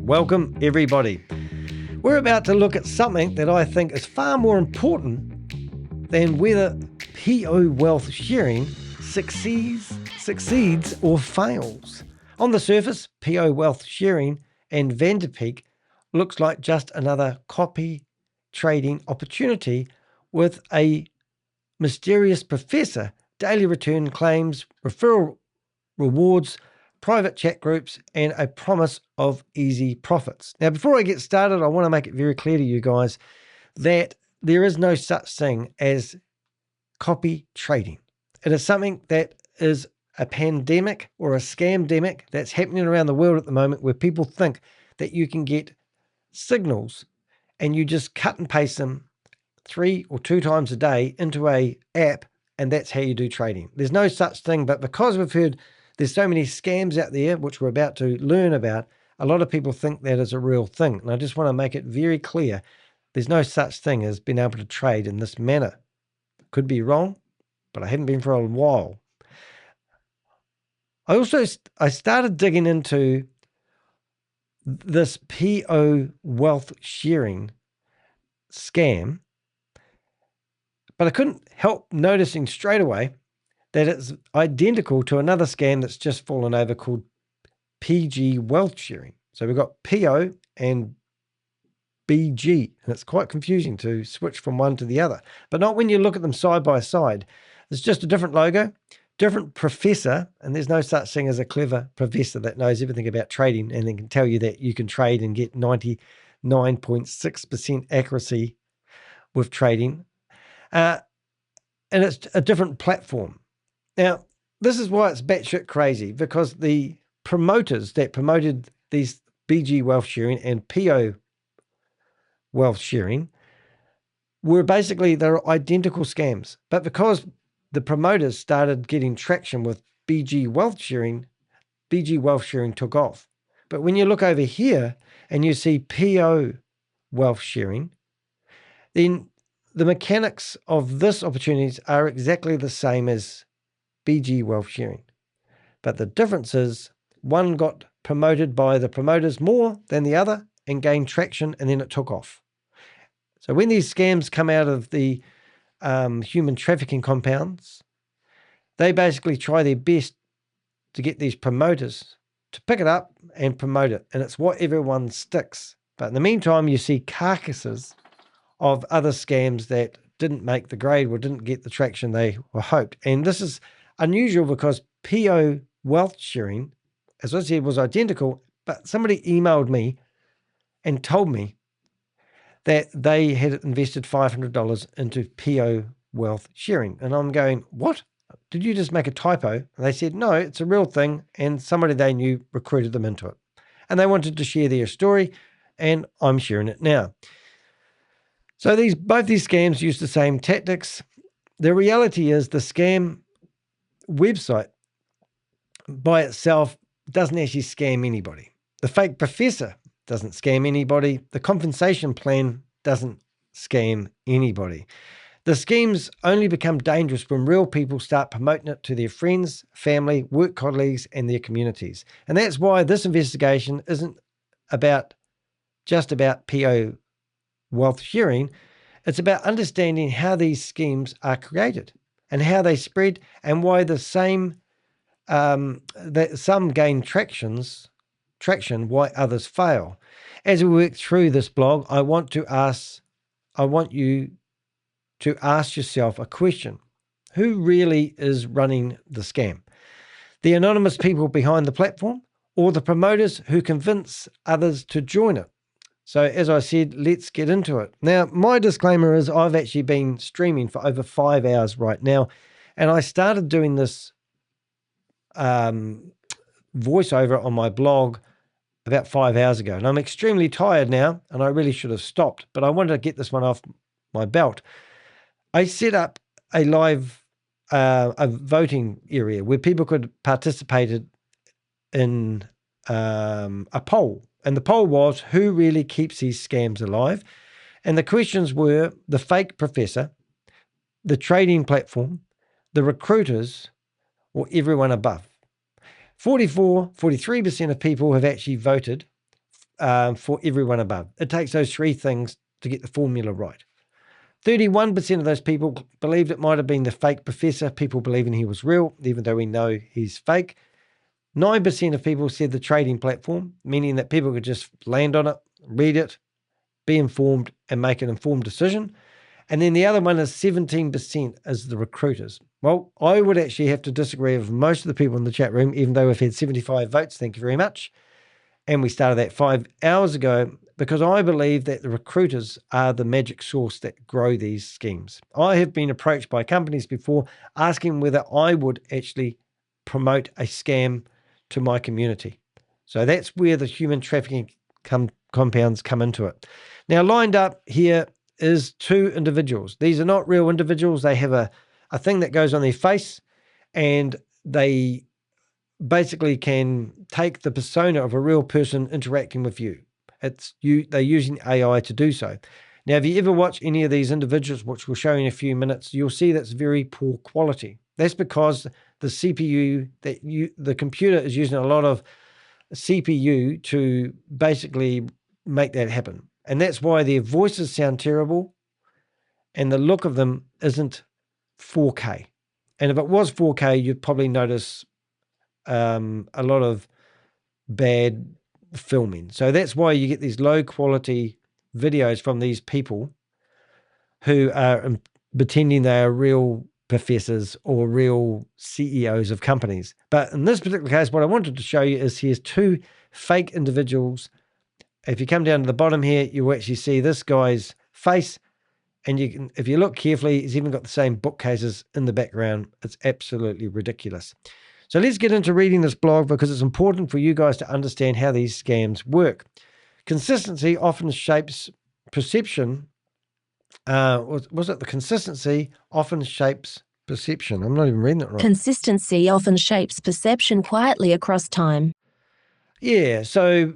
Welcome, everybody. We're about to look at something that I think is far more important than whether PO wealth sharing succeeds or fails. On the surface, PO wealth sharing and Vantapeak looks like just another copy trading opportunity with a mysterious professor, daily return claims, referral rewards, private chat groups, and a promise of easy profits. Now, before I get started, I want to make it very clear to you guys that there is no such thing as copy trading. It is something that is a pandemic or a scamdemic that's happening around the world at the moment, where people think that you can get signals and you just cut and paste them 3 or 2 times a day into a app, and that's how you do trading. There's no such thing, but because we've heard there's so many scams out there, which we're about to learn about, a lot of people think that is a real thing. And I just want to make it very clear, there's no such thing as being able to trade in this manner. Could be wrong, but I haven't been for a while. I started digging into this PO wealth sharing scam, but I couldn't help noticing straight away that it's identical to another scam that's just fallen over called PG wealth sharing. So we've got PO and BG, and it's quite confusing to switch from one to the other, but not when you look at them side by side. It's just a different logo, different professor, and there's no such thing as a clever professor that knows everything about trading and then can tell you that you can trade and get 99.6% accuracy with trading. And it's a different platform. Now, this is why it's batshit crazy, because the promoters that promoted these BG wealth sharing and PO wealth sharing were they're identical scams. But because the promoters started getting traction with BG wealth sharing took off. But when you look over here and you see PO wealth sharing, then the mechanics of this opportunities are exactly the same as BG wealth sharing. But the difference is one got promoted by the promoters more than the other and gained traction, and then it took off. So when these scams come out of the human trafficking compounds, they basically try their best to get these promoters to pick it up and promote it. And it's what everyone sticks. But in the meantime, you see carcasses of other scams that didn't make the grade or didn't get the traction they were hoped. And this is unusual because PO wealth sharing, as I said, was identical, but somebody emailed me and told me that they had invested $500 into PO wealth sharing. And I'm going, what? Did you just make a typo? And they said, no, it's a real thing. And somebody they knew recruited them into it. And they wanted to share their story, and I'm sharing it now. So both these scams use the same tactics. The reality is the scam website by itself doesn't actually scam anybody. The fake professor doesn't scam anybody. The compensation plan doesn't scam anybody. The schemes only become dangerous when real people start promoting it to their friends, family, work colleagues, and their communities. And that's why this investigation isn't just about PO wealth sharing. It's about understanding how these schemes are created and how they spread, and why that some gain traction, why others fail. As we work through this blog, I want you to ask yourself a question. Who really is running the scam? The anonymous people behind the platform, or the promoters who convince others to join it? So as I said, let's get into it. Now, my disclaimer is I've actually been streaming for over 5 hours right now, and I started doing this voiceover on my blog about 5 hours ago, and I'm extremely tired now, and I really should have stopped, but I wanted to get this one off my belt. I set up a live a voting area where people could participate in a poll. And the poll was, who really keeps these scams alive? And the questions were the fake professor, the trading platform, the recruiters, or everyone above. 43% of people have actually voted for everyone above. It takes those three things to get the formula right. 31% of those people believed it might have been the fake professor, people believing he was real, even though we know he's fake. 9% of people said the trading platform, meaning that people could just land on it, read it, be informed, and make an informed decision. And then the other one is 17% is the recruiters. Well, I would actually have to disagree with most of the people in the chat room, even though we've had 75 votes. Thank you very much. And we started that 5 hours ago, because I believe that the recruiters are the magic source that grow these schemes. I have been approached by companies before asking whether I would actually promote a scam to my community. So that's where the human trafficking compounds come into it. Now, lined up here is two individuals. These are not real individuals. They have a thing that goes on their face, and they basically can take the persona of a real person interacting with you. They're using AI to do so. Now, if you ever watch any of these individuals, which we'll show you in a few minutes, you'll see that's very poor quality. That's because the CPU, the computer is using a lot of CPU to basically make that happen. And that's why their voices sound terrible and the look of them isn't 4K. And if it was 4K, you'd probably notice a lot of bad filming. So that's why you get these low quality videos from these people who are pretending they are real professors or real CEOs of companies. But in this particular case, what I wanted to show you is here's two fake individuals. If you come down to the bottom here, you will actually see this guy's face. And you can, if you look carefully, he's even got the same bookcases in the background. It's absolutely ridiculous. So let's get into reading this blog, because it's important for you guys to understand how these scams work. Consistency often shapes perception. Was it the consistency often shapes perception? I'm not even reading it right. Consistency often shapes perception quietly across time. Yeah, so,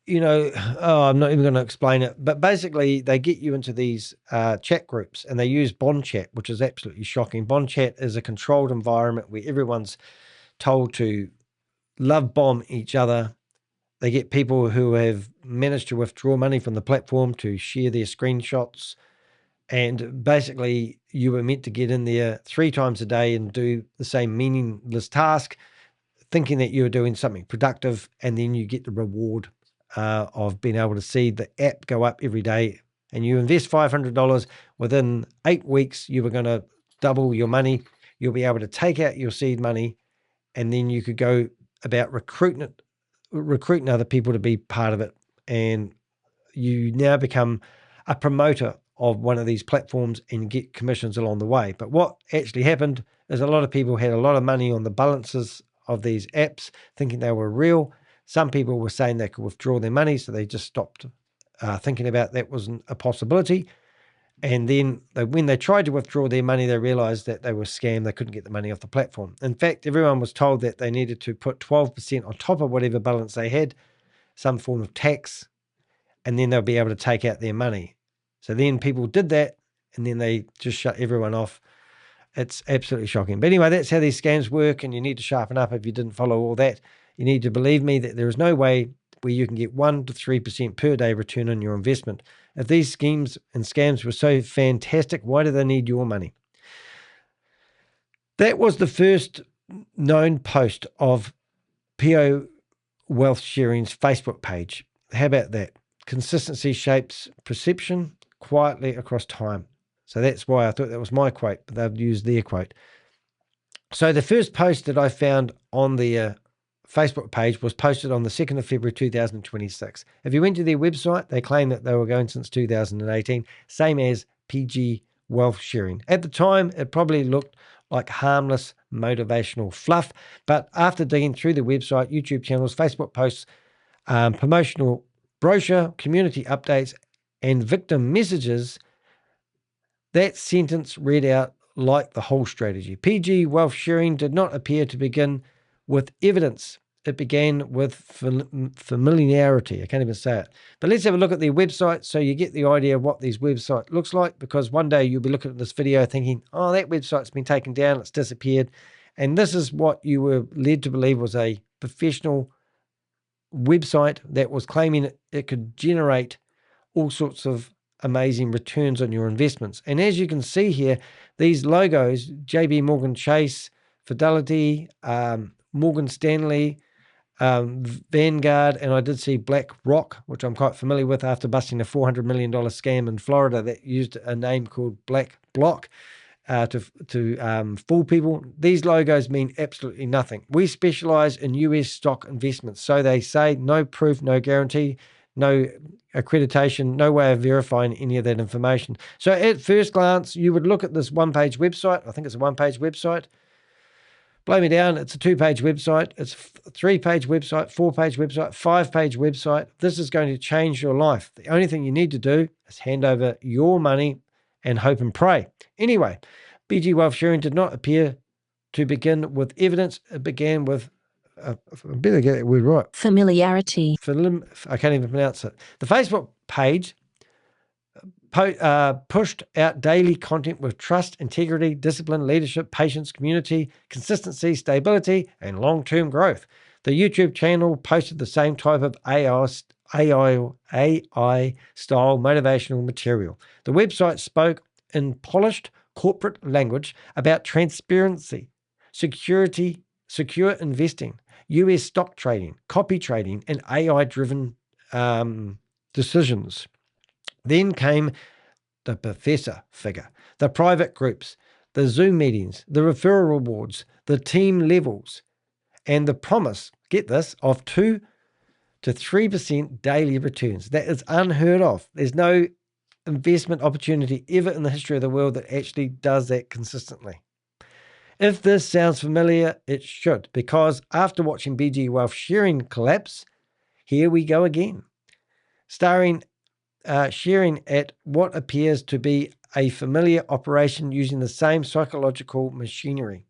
I'm not even going to explain it, but basically they get you into these chat groups, and they use Bond Chat, which is absolutely shocking. Bond Chat is a controlled environment where everyone's told to love bomb each other. They get people who have managed to withdraw money from the platform to share their screenshots. And basically you were meant to get in there 3 times a day and do the same meaningless task, thinking that you were doing something productive. And then you get the reward of being able to see the app go up every day. And you invest $500 within 8 weeks, you were going to double your money. You'll be able to take out your seed money, and then you could go about recruiting other people to be part of it. And you now become a promoter of one of these platforms and get commissions along the way. But what actually happened is a lot of people had a lot of money on the balances of these apps, thinking they were real. Some people were saying they could withdraw their money, so they just stopped thinking about that wasn't a possibility. And then when they tried to withdraw their money, they realized that they were scammed. They couldn't get the money off the platform. In fact, everyone was told that they needed to put 12% on top of whatever balance they had, some form of tax, and then they'll be able to take out their money. So then people did that, and then they just shut everyone off. It's absolutely shocking. But anyway, that's how these scams work, and you need to sharpen up if you didn't follow all that. You need to believe me that there is no way where you can get 1 to 3% per day return on your investment. If these schemes and scams were so fantastic, why do they need your money? That was the first known post of PO Wealth Sharing's Facebook page. How about that? Consistency shapes perception quietly across time. So that's why I thought that was my quote, but they've used their quote. So the first post that I found on the Facebook page was posted on the 2nd of February 2026. If you went to their website, they claim that they were going since 2018, same as PG Wealth Sharing. At the time, it probably looked like harmless motivational fluff, but after digging through the website, YouTube channels, Facebook posts, promotional brochure, community updates, and victim messages, that sentence read out like the whole strategy. PG Wealth Sharing did not appear to begin with evidence. It began with familiarity. I can't even say it. But let's have a look at their website so you get the idea of what these website looks like, because one day you'll be looking at this video thinking, oh, that website's been taken down, it's disappeared. And this is what you were led to believe was a professional website that was claiming it could generate all sorts of amazing returns on your investments. And as you can see here, these logos, JB Morgan Chase, Fidelity, Morgan Stanley, Vanguard, and I did see BlackRock, which I'm quite familiar with after busting a $400 million scam in Florida that used a name called Black Block to fool people. These logos mean absolutely nothing. We specialize in US stock investments. So they say no proof, no guarantee, no accreditation, no way of verifying any of that information. So at first glance, you would look at this one-page website. I think it's a one-page website. Blow me down, it's a 2-page website, it's a 3-page website, 4-page website, 5-page website. This is going to change your life. The only thing you need to do is hand over your money and hope and pray. Anyway, BG Wealth Sharing did not appear to begin with evidence. It began with, I better get that word right. Familiarity. I can't even pronounce it. The Facebook page pushed out daily content with trust, integrity, discipline, leadership, patience, community, consistency, stability, and long-term growth. The YouTube channel posted the same type of AI-style motivational material. The website spoke in polished corporate language about transparency, security, secure investing, US stock trading, copy trading, and AI-driven decisions. Then came the professor figure, the private groups, the Zoom meetings, the referral rewards, the team levels, and the promise, get this, of 2 to 3% daily returns. That is unheard of. There's no investment opportunity ever in the history of the world that actually does that consistently. If this sounds familiar, it should, because after watching BG Wealth Sharing collapse, here we go again. Sharing at what appears to be a familiar operation using the same psychological machinery.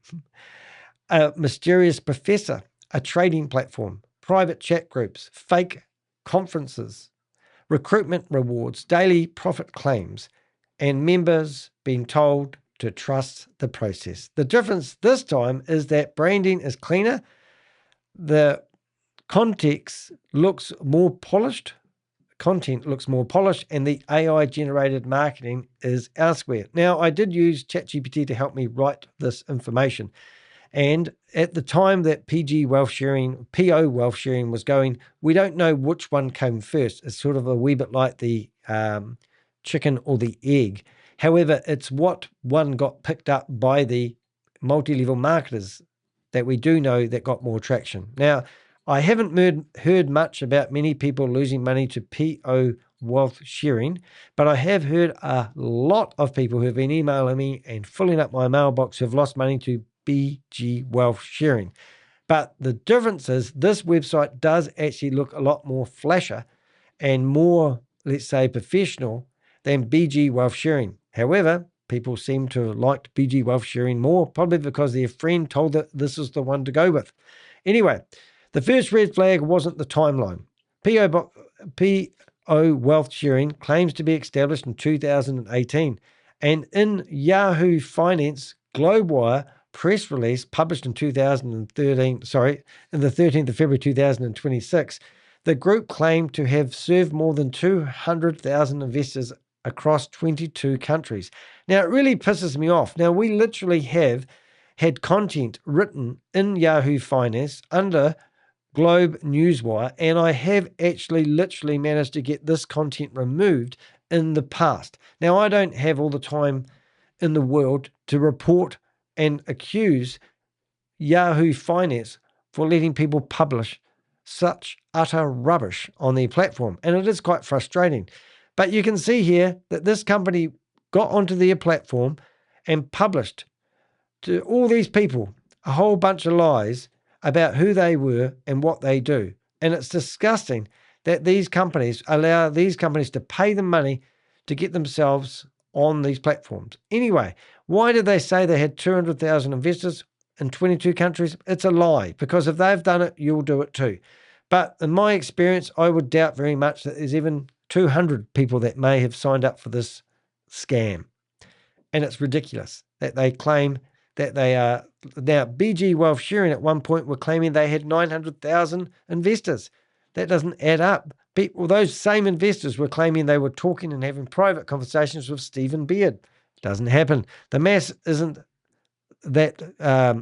A mysterious professor, a trading platform, private chat groups, fake conferences, recruitment rewards, daily profit claims, and members being told to trust the process. The difference this time is that branding is cleaner, the content looks more polished, and the AI-generated marketing is elsewhere. Now, I did use ChatGPT to help me write this information. And at the time that PO Wealth Sharing was going, we don't know which one came first. It's sort of a wee bit like the chicken or the egg. However, it's what one got picked up by the multi-level marketers that we do know that got more traction. Now, I haven't heard much about many people losing money to PO Wealth Sharing, but I have heard a lot of people who have been emailing me and filling up my mailbox who have lost money to BG Wealth Sharing. But the difference is this website does actually look a lot more flasher and more, let's say, professional than BG Wealth Sharing. However, people seem to have liked BG Wealth Sharing more, probably because their friend told that this is the one to go with. Anyway, the first red flag wasn't the timeline. PO Wealth Sharing claims to be established in 2018, and in Yahoo Finance GlobeNewswire press release published in the 13th of February 2026, the group claimed to have served more than 200,000 investors across 22 countries. Now, it really pisses me off. Now, we literally have had content written in Yahoo Finance under GlobeNewswire, and I have actually literally managed to get this content removed in the past. Now, I don't have all the time in the world to report and accuse Yahoo Finance for letting people publish such utter rubbish on their platform, and it is quite frustrating. But you can see here that this company got onto their platform and published to all these people a whole bunch of lies about who they were and what they do. And it's disgusting that these companies allow these companies to pay them money to get themselves on these platforms. Anyway, why did they say they had 200,000 investors in 22 countries? It's a lie, because if they've done it, you'll do it too. But in my experience, I would doubt very much that there's even 200 people that may have signed up for this scam. And it's ridiculous that they claim that they are. Now, BG Wealth Sharing at one point were claiming they had 900,000 investors. That doesn't add up. Those same investors were claiming they were talking and having private conversations with Stephen Beard. Doesn't happen. The math isn't that,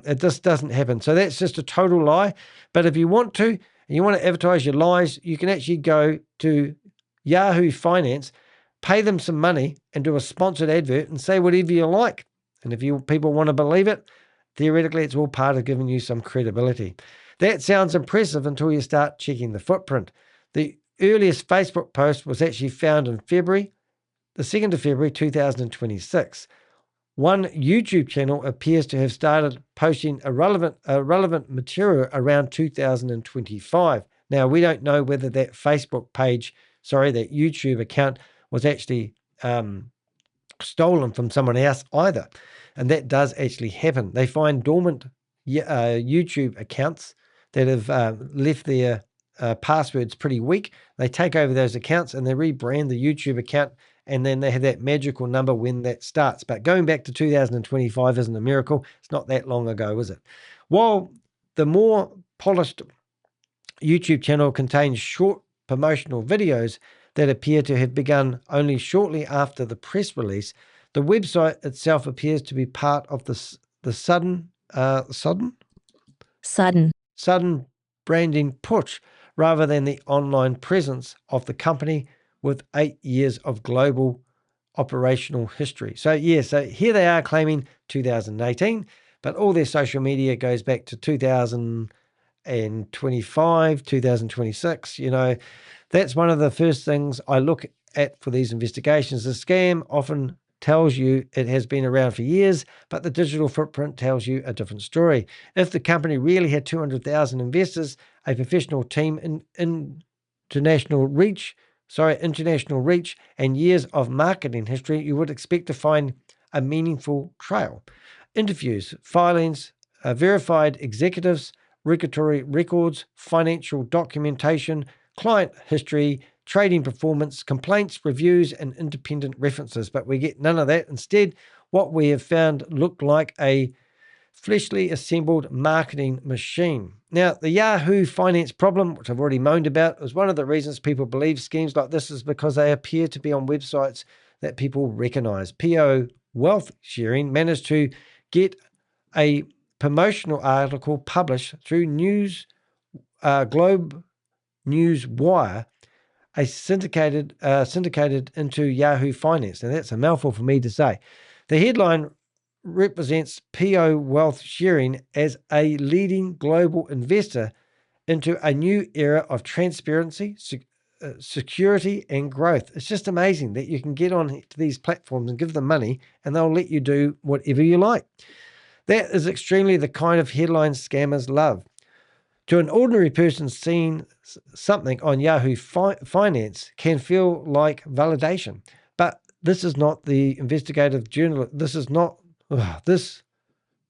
it just doesn't happen. So that's just a total lie. But if you want to, and you want to advertise your lies, you can actually go to Yahoo Finance, pay them some money and do a sponsored advert and say whatever you like. And if people want to believe it, theoretically, it's all part of giving you some credibility. That sounds impressive until you start checking the footprint. The earliest Facebook post was actually found in February, the 2nd of February, 2026. One YouTube channel appears to have started posting irrelevant material around 2025. Now, we don't know whether that that YouTube account was actually stolen from someone else either. And that does actually happen. They find dormant YouTube accounts that have left their passwords pretty weak. They take over those accounts and they rebrand the YouTube account, and then they have that magical number when that starts. But going back to 2025 isn't a miracle. It's not that long ago, is it? While the more polished YouTube channel contains short promotional videos that appear to have begun only shortly after the press release, the website itself appears to be part of the sudden branding push rather than the online presence of the company with 8 years of global operational history. So here they are claiming 2018, but all their social media goes back to 2025, 2026. That's one of the first things I look at for these investigations. The scam often tells you it has been around for years, but the digital footprint tells you a different story. If the company really had 200,000 investors, a professional team, international reach, and years of marketing history, you would expect to find a meaningful trail. Interviews, filings, verified executives, regulatory records, financial documentation, client history, trading performance, complaints, reviews, and independent references. But we get none of that. Instead, what we have found looked like a fleshly assembled marketing machine. Now, the Yahoo Finance problem, which I've already moaned about, is one of the reasons people believe schemes like this is because they appear to be on websites that people recognize. PO Wealth Sharing managed to get a promotional article published through GlobeNewswire, syndicated into Yahoo Finance. Now, that's a mouthful for me to say. The headline represents PO Wealth Sharing as a leading global investor into a new era of transparency, security, and growth. It's just amazing that you can get on to these platforms and give them money, and they'll let you do whatever you like. That is extremely the kind of headline scammers love. To an ordinary person, seeing something on Yahoo Finance can feel like validation, but this is not the investigative journalism. This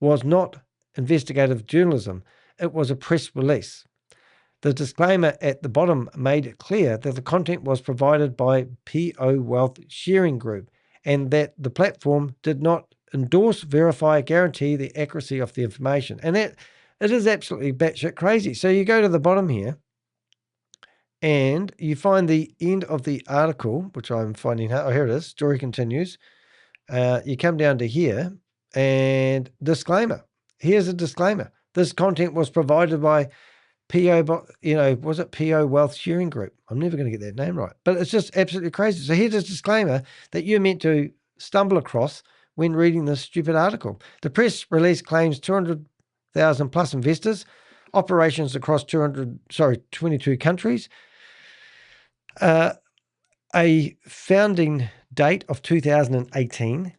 was not investigative journalism. It was a press release. The disclaimer at the bottom made it clear that the content was provided by PO Wealth Sharing Group and that the platform did not endorse, verify, guarantee the accuracy of the information. And that it is absolutely batshit crazy. So you go to the bottom here and you find the end of the article, which I'm finding out. Oh, here it is. Story continues. You come down to here and disclaimer. Here's a disclaimer. This content was provided by was it PO Wealth Sharing Group? I'm never going to get that name right, but it's just absolutely crazy. So here's a disclaimer that you're meant to stumble across when reading this stupid article. The press release claims 200,000 plus investors, operations across 22 countries, a founding date of 2018,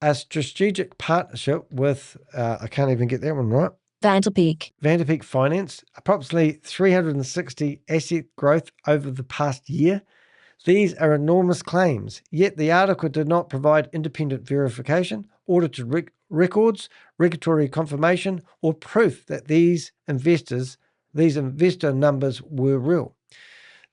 a strategic partnership with, I can't even get that one right, Vantapeak Finance, approximately 360 asset growth over the past year. These are enormous claims, yet the article did not provide independent verification, audited records, regulatory confirmation, or proof that these investor numbers were real.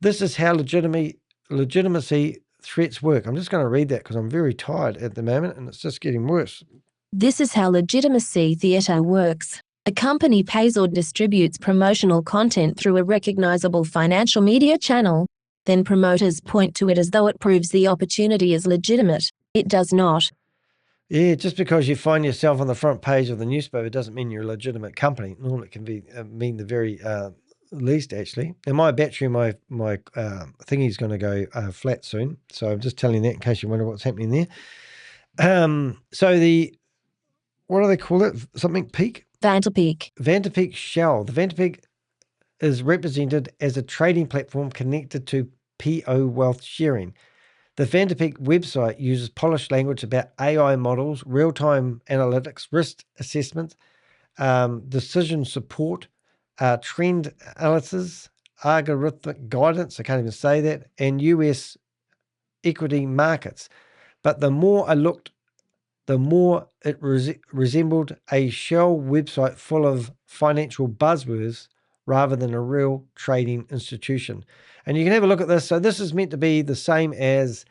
This is how legitimacy threats work. I'm just going to read that because I'm very tired at the moment and it's just getting worse. This is how legitimacy theatre works. A company pays or distributes promotional content through a recognizable financial media channel. Then promoters point to it as though it proves the opportunity is legitimate. It does not. Yeah, just because you find yourself on the front page of the newspaper doesn't mean you're a legitimate company. Normally it can be mean the very least, actually. And my battery, my thingy's going to go flat soon. So I'm just telling that in case you wonder what's happening there. So what do they call it? Something peak? Vantapeak. Vantapeak shell. The Vantapeak is represented as a trading platform connected to PO wealth sharing. The Vantapeak website uses polished language about AI models, real-time analytics, risk assessment, decision support, trend analysis, algorithmic guidance, I can't even say that, and US equity markets. But the more I looked, the more it resembled a shell website full of financial buzzwords rather than a real trading institution. And you can have a look at this. So this is meant to be the same as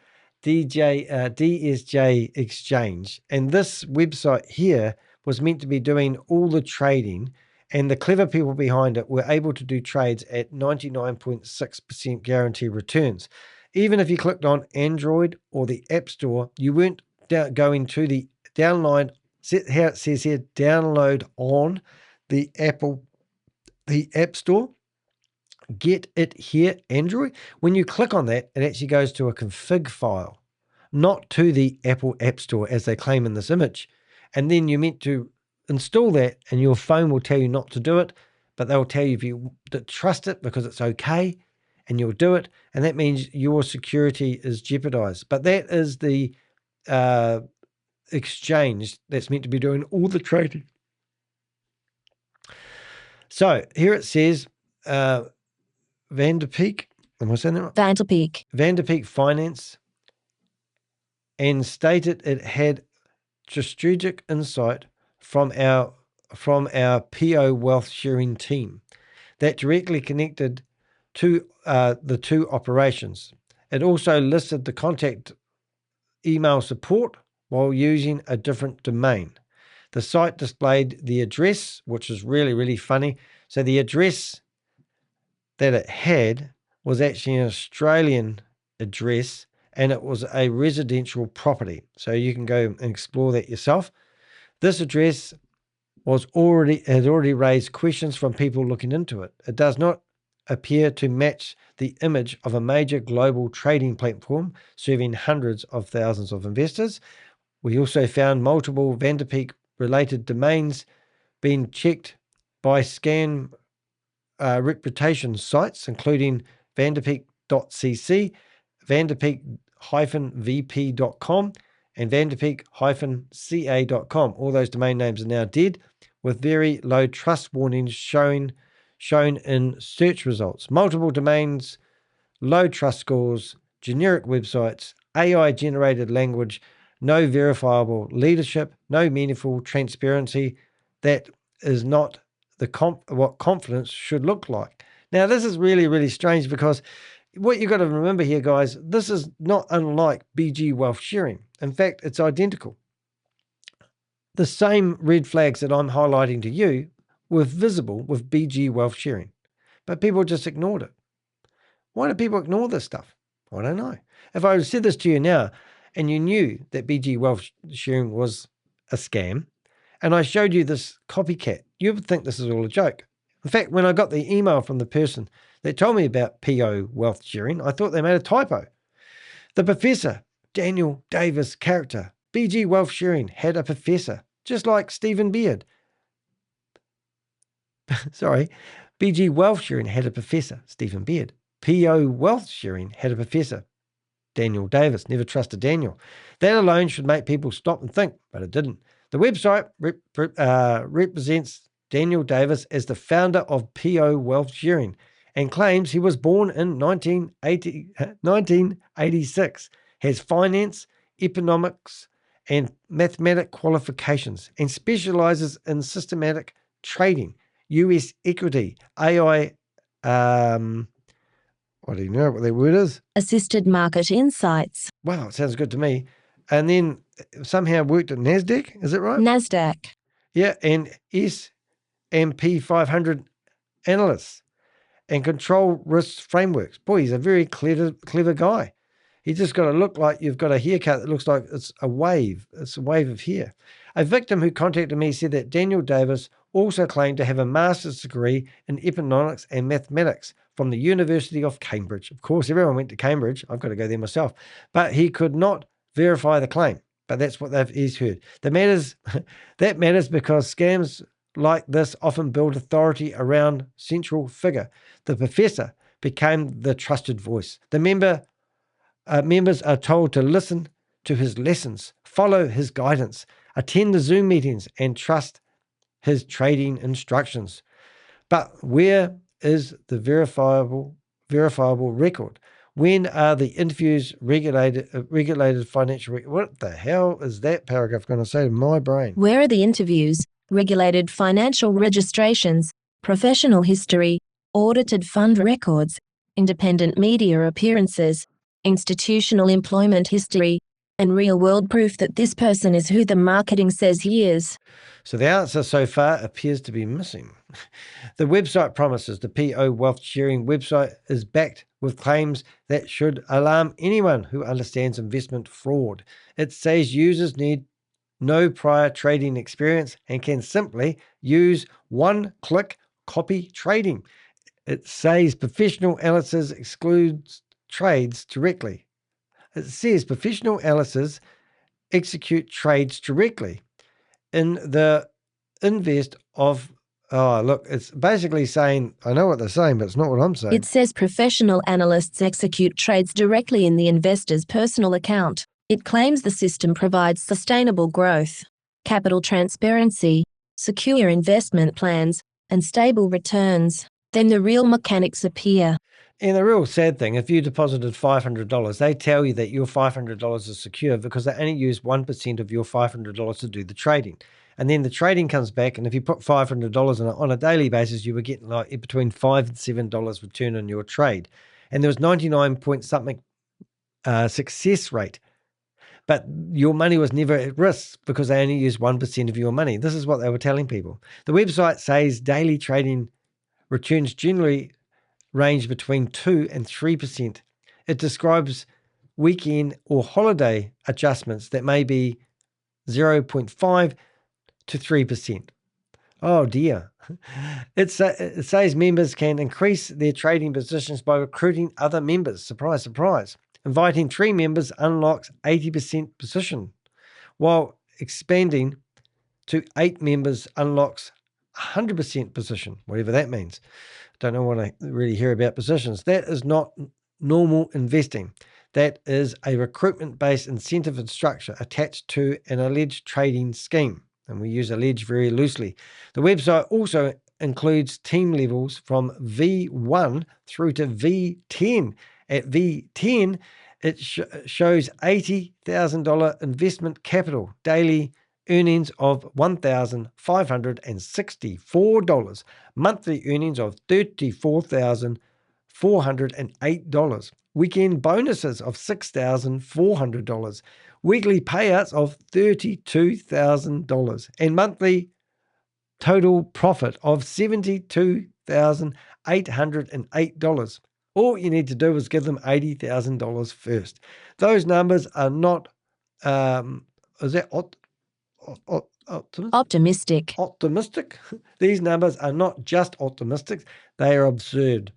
DSJ Exchange. And this website here was meant to be doing all the trading, and the clever people behind it were able to do trades at 99.6% guarantee returns. Even if you clicked on Android or the App Store, you weren't going to the download, how it says here, download on the App Store, get it here, Android. When you click on that, it actually goes to a config file, not to the Apple App Store as they claim in this image. And then you're meant to install that, and your phone will tell you not to do it, but they'll tell you if you trust it because it's okay, and you'll do it. And that means your security is jeopardized. But that is the exchange that's meant to be doing all the trading. So here it says Vantapeak. Am I saying that right? Vantapeak. Vantapeak Finance, and stated it had strategic insight from our PO wealth sharing team that directly connected to the two operations. It also listed the contact email support while using a different domain. The site displayed the address, which is really, really funny. So the address that it had was actually an Australian address, and it was a residential property. So you can go and explore that yourself. This address had already raised questions from people looking into it. It does not appear to match the image of a major global trading platform serving hundreds of thousands of investors. We also found multiple Vantapeak related domains being checked by scan reputation sites, including vantapeak.cc, vantapeak-vp.com, and vantapeak-ca.com. All those domain names are now dead, with very low trust warnings shown in search results. Multiple domains, low trust scores, generic websites, AI-generated language, no verifiable leadership, no meaningful transparency. That is not what confidence should look like. Now, this is really, really strange, because what you've got to remember here, guys, this is not unlike BG Wealth Sharing. In fact, it's identical. The same red flags that I'm highlighting to you were visible with BG Wealth Sharing, but people just ignored it. Why do people ignore this stuff? I don't know. If I said this to you now and you knew that BG Wealth Sharing was a scam, and I showed you this copycat, you would think this is all a joke. In fact, when I got the email from the person that told me about PO Wealth Sharing, I thought they made a typo. The professor, Daniel Davis character, BG Wealth Sharing had a professor, just like Stephen Beard. Sorry, BG Wealth Sharing had a professor, Stephen Beard. PO Wealth Sharing had a professor, Daniel Davis. Never trust a Daniel. That alone should make people stop and think, but it didn't. The website represents Daniel Davis as the founder of PO Wealth Sharing and claims he was born in 1986, has finance, economics, and mathematic qualifications, and specializes in systematic trading, US equity, AI, what do you know what that word is? Assisted market insights. Wow, it sounds good to me. And then somehow worked at NASDAQ, is it right? NASDAQ. Yeah, and and P500 analysts and control risk frameworks. Boy, he's a very clever guy. He just got to look like you've got a haircut that looks like it's a wave. It's a wave of hair. A victim who contacted me said that Daniel Davis also claimed to have a master's degree in economics and mathematics from the University of Cambridge. Of course, everyone went to Cambridge. I've got to go there myself. But he could not verify the claim. But that's what he's heard. That matters because scams like this often build authority around central figure. The professor became the trusted voice. The members are told to listen to his lessons, follow his guidance, attend the Zoom meetings, and trust his trading instructions. But where is the verifiable record? When are the interviews regulated financial record? What the hell is that paragraph going to say to my brain? Where are the interviews, regulated financial registrations, professional history, audited fund records, independent media appearances, institutional employment history, and real-world proof that this person is who the marketing says he is? So the answer so far appears to be missing. The website promises the PO wealth sharing website is backed with claims that should alarm anyone who understands investment fraud. It says users need no prior trading experience and can simply use one-click copy trading. It says professional analysis excludes trades directly. It says professional analysts execute trades directly in the invest of. Oh, look, it's basically saying, I know what they're saying, but it's not what I'm saying. It says professional analysts execute trades directly in the investor's personal account. It claims the system provides sustainable growth, capital transparency, secure investment plans, and stable returns. Then the real mechanics appear. And the real sad thing, if you deposited $500, they tell you that your $500 is secure because they only use 1% of your $500 to do the trading. And then the trading comes back, and if you put $500 in it on a daily basis, you were getting like between $5 and $7 return on your trade. And there was 99 point something success rate. But your money was never at risk because they only used 1% of your money. This is what they were telling people. The website says daily trading returns generally range between 2 and 3%. It describes weekend or holiday adjustments that may be 0.5 to 3%. Oh dear. It says members can increase their trading positions by recruiting other members. Surprise, surprise. Inviting 3 members unlocks 80% position, while expanding to 8 members unlocks 100% position, whatever that means. Don't know what I really hear about positions. That is not normal investing. That is a recruitment-based incentive and structure attached to an alleged trading scheme. And we use alleged very loosely. The website also includes team levels from V1 through to V10. At V10, it shows $80,000 investment capital, daily earnings of $1,564, monthly earnings of $34,408, weekend bonuses of $6,400, weekly payouts of $32,000, and monthly total profit of $72,808. All you need to do is give them $80,000 first. Those numbers are not, is that optimistic? Optimistic? These numbers are not just optimistic, they are absurd.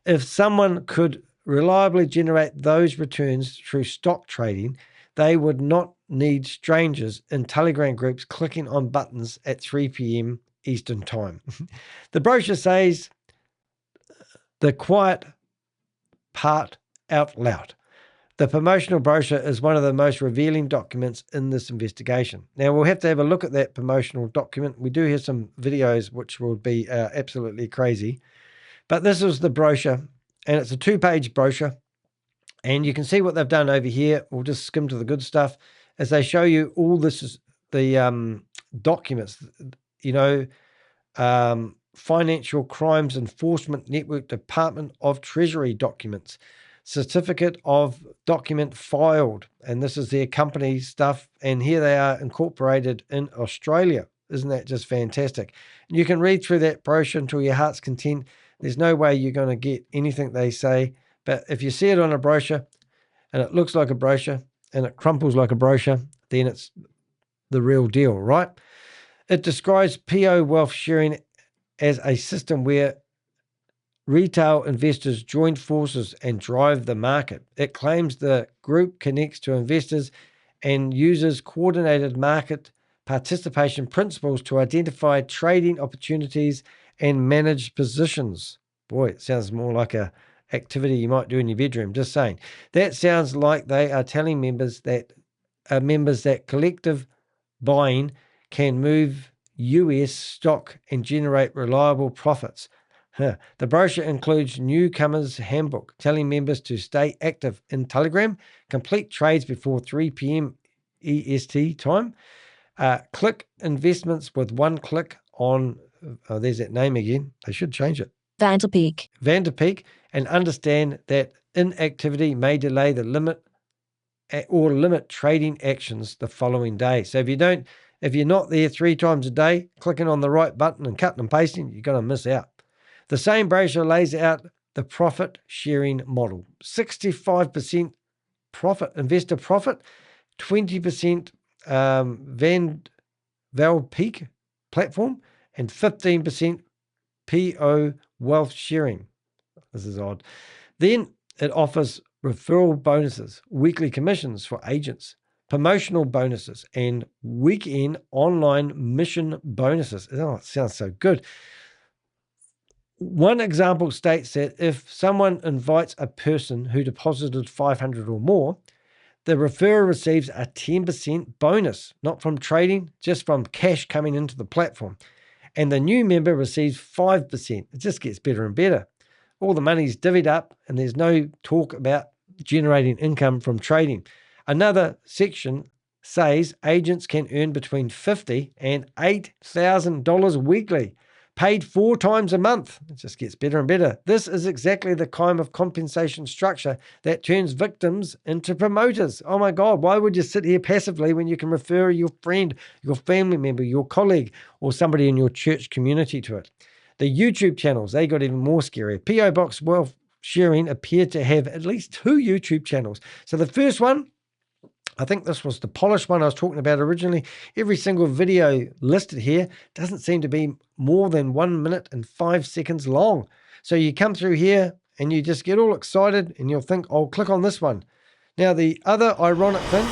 If someone could reliably generate those returns through stock trading, they would not need strangers in Telegram groups clicking on buttons at 3 p.m. Eastern Time. The brochure says the quiet part out loud. The promotional brochure is one of the most revealing documents in this investigation. Now, we'll have to have a look at that promotional document. We do have some videos which will be absolutely crazy. But this is the brochure, and it's a 2-page brochure. And you can see what they've done over here. We'll just skim to the good stuff as they show you all this, the documents, Financial Crimes Enforcement Network Department of Treasury documents, certificate of document filed, and this is their company stuff, and here they are incorporated in Australia. Isn't that just fantastic? You can read through that brochure until your heart's content. There's no way you're going to get anything they say. But if you see it on a brochure and it looks like a brochure and it crumples like a brochure, then it's the real deal, right? It describes PO wealth sharing as a system where retail investors join forces and drive the market. It claims the group connects to investors and uses coordinated market participation principles to identify trading opportunities and manage positions. Boy, it sounds more like a activity you might do in your bedroom. Just saying. That sounds like they are telling members that collective buying can move US stock and generate reliable profits. The brochure includes Newcomer's Handbook, telling members to stay active in Telegram, complete trades before 3 p.m. EST time, click investments with one click on, there's that name again, they should change it, Vantapeak, and understand that inactivity may delay the limit or limit trading actions the following day. So if you're not there 3 times a day, clicking on the right button and cutting and pasting, you're going to miss out. The same brochure lays out the profit sharing model. 65% profit, investor profit, 20% Vantapeak platform, and 15% PO wealth sharing. This is odd. Then it offers referral bonuses, weekly commissions for agents, promotional bonuses, and weekend online mission bonuses. Oh, it sounds so good. One example states that if someone invites a person who deposited 500 or more, the referrer receives a 10% bonus, not from trading, just from cash coming into the platform. And the new member receives 5%. It just gets better and better. All the money's divvied up and there's no talk about generating income from trading. Another section says agents can earn between $50 and $8,000 weekly, paid 4 times a month. It just gets better and better. This is exactly the kind of compensation structure that turns victims into promoters. Oh my God, why would you sit here passively when you can refer your friend, your family member, your colleague, or somebody in your church community to it? The YouTube channels, they got even more scary. PO Box Wealth Sharing appeared to have at least 2 YouTube channels. So the first one, I think this was the polished one I was talking about originally. Every single video listed here doesn't seem to be more than 1 minute and 5 seconds long. So you come through here and you just get all excited and you'll think, I'll click on this one. Now, the other ironic thing,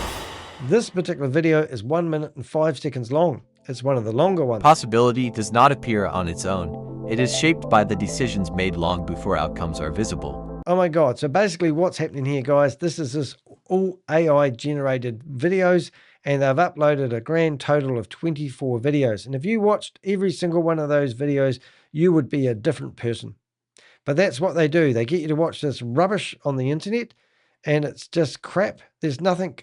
this particular video is 1 minute and 5 seconds long. It's one of the longer ones. Possibility does not appear on its own. It is shaped by the decisions made long before outcomes are visible. Oh my God. So basically what's happening here, guys, this is all AI generated videos, and they've uploaded a grand total of 24 videos. And if you watched every single one of those videos, you would be a different person. But that's what they do. They get you to watch this rubbish on the internet, and it's just crap. There's nothing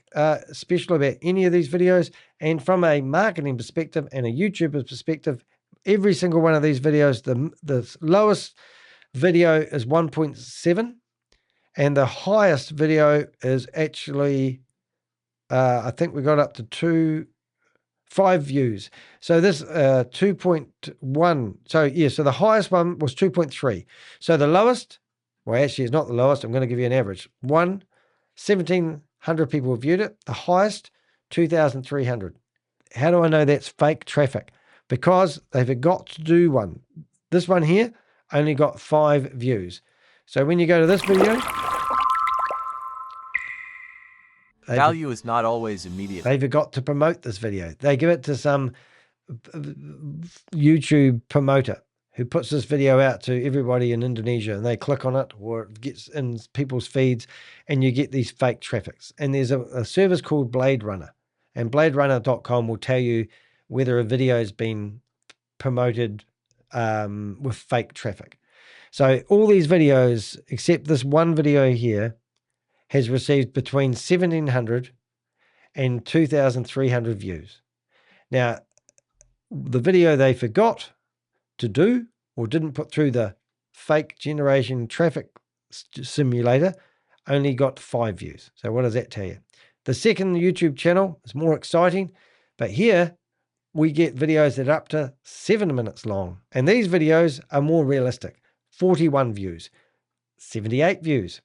special about any of these videos. And from a marketing perspective and a YouTuber perspective, every single one of these videos, the lowest video is 1.7, and the highest video is actually, I think we got up to 5 views. So this 2.1. So yeah, so the highest one was 2.3. So the lowest, well, actually it's not the lowest. I'm going to give you an average. 1,700 people viewed it. The highest, 2,300. How do I know that's fake traffic? Because they forgot to do one. This one here only got 5 views. So when you go to this video, Value is not always immediate. they forgot to promote this video. They give it to some YouTube promoter who puts this video out to everybody in Indonesia, and they click on it, or it gets in people's feeds, and you get these fake traffics. And there's a service called Blade Runner, and bladerunner.com will tell you whether a video has been promoted with fake traffic. So all these videos, except this one video here, has received between 1,700 and 2,300 views. Now, the video they forgot to do or didn't put through the fake generation traffic simulator only got 5 views. So what does that tell you? The second YouTube channel is more exciting, but here we get videos that are up to 7 minutes long. And these videos are more realistic. 41 views, 78 views,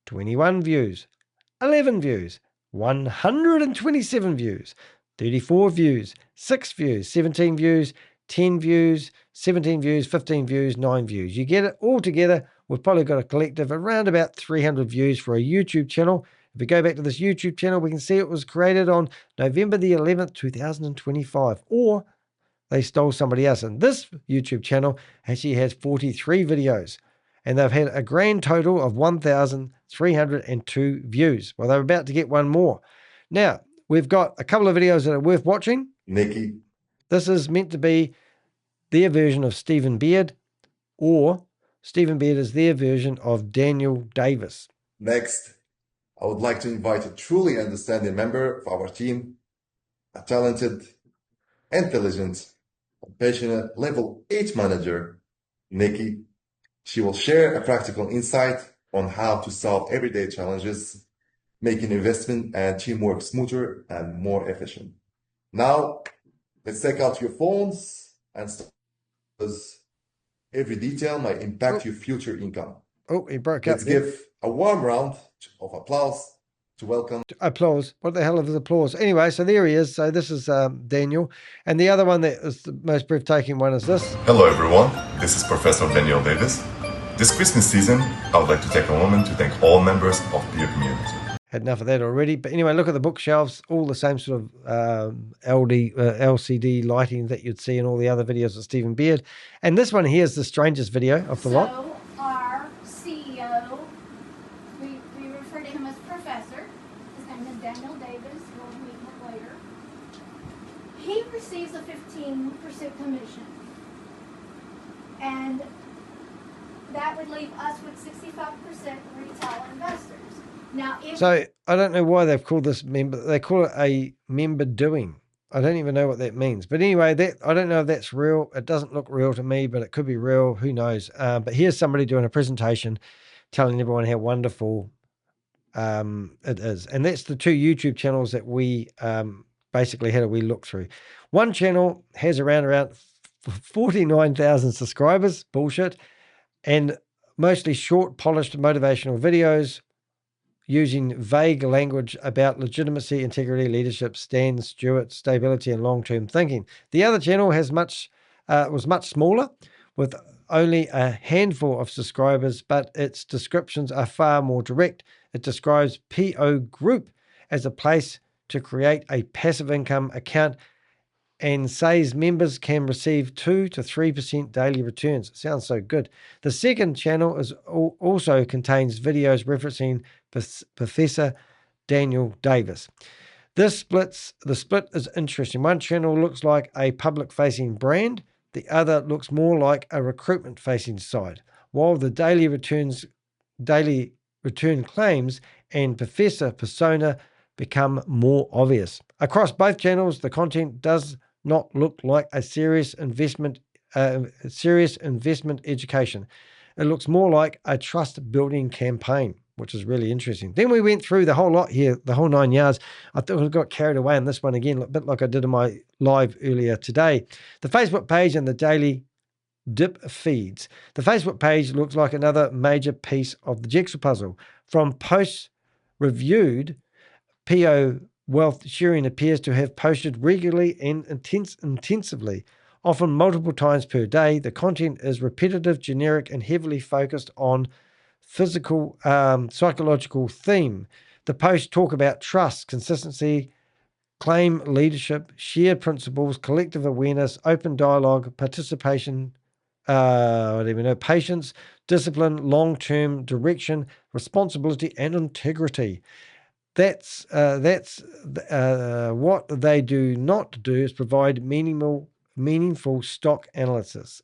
21 views, 11 views, 127 views, 34 views, 6 views, 17 views, 10 views, 17 views, 15 views, 9 views. You get it all together. We've probably got a collective around about 300 views for a YouTube channel. If we go back to this YouTube channel, we can see it was created on November the 11th, 2025, or they stole somebody else. And this YouTube channel actually has 43 videos, and they've had a grand total of 1,302 views. Well, they're about to get one more. Now, we've got a couple of videos that are worth watching. Nikki. This is meant to be their version of Stephen Beard, or Stephen Beard is their version of Daniel Davis. Next, I would like to invite a truly understanding member of our team, a talented, intelligent, passionate level 8 manager, Nikki. She will share a practical insight on how to solve everyday challenges, making investment and teamwork smoother and more efficient. Now, let's take out your phones and start, because every detail might impact your future income. Oh, he broke up. Let's give a warm round of applause to welcome. Applause. What the hell is applause? Anyway, so there he is. So this is Daniel. And the other one that is the most breathtaking one is this. Hello everyone, this is Professor Daniel Davis. This Christmas season, I would like to take a moment to thank all members of the community. Had enough of that already. But anyway, look at the bookshelves, all the same sort of LCD lighting that you'd see in all the other videos of Stephen Beard. And this one here is the strangest video of the lot. So our CEO, we refer to him as Professor. His name is Daniel Davis. We'll meet him later. He receives a 15% commission. And that would leave us with 65% retail investors. Now, So I don't know why they've called this member. They call it a member doing. I don't even know what that means. But anyway, I don't know if that's real. It doesn't look real to me, but it could be real. Who knows? But here's somebody doing a presentation telling everyone how wonderful it is. And that's the two YouTube channels that we basically had a wee look through. One channel has around 49,000 subscribers. Bullshit. And mostly short, polished motivational videos using vague language about legitimacy, integrity, leadership, Stan Stewart, stability, and long-term thinking. The other channel was much smaller, with only a handful of subscribers, but its descriptions are far more direct. It describes PO Group as a place to create a passive income account and says members can receive 2 to 3% daily returns. It sounds so good. The second channel also contains videos referencing Professor Daniel Davis. The split is interesting. One channel looks like a public-facing brand. The other looks more like a recruitment-facing side. While the daily return claims and professor persona become more obvious. Across both channels, the content does not look like a serious investment education. It looks more like a trust-building campaign, which is really interesting. Then we went through the whole lot here, the whole 9 yards. I thought I got carried away in this one again, a bit like I did in my live earlier today. The Facebook page and the daily dip feeds. The Facebook page looks like another major piece of the jigsaw puzzle. From posts reviewed, PO Wealth Sharing appears to have posted regularly and intensively, often multiple times per day. The content is repetitive, generic, and heavily focused on physical, psychological theme. The posts talk about trust, consistency, claim leadership, shared principles, collective awareness, open dialogue, participation, patience, discipline, long-term direction, responsibility, and integrity. That's what they do not do is provide meaningful stock analysts.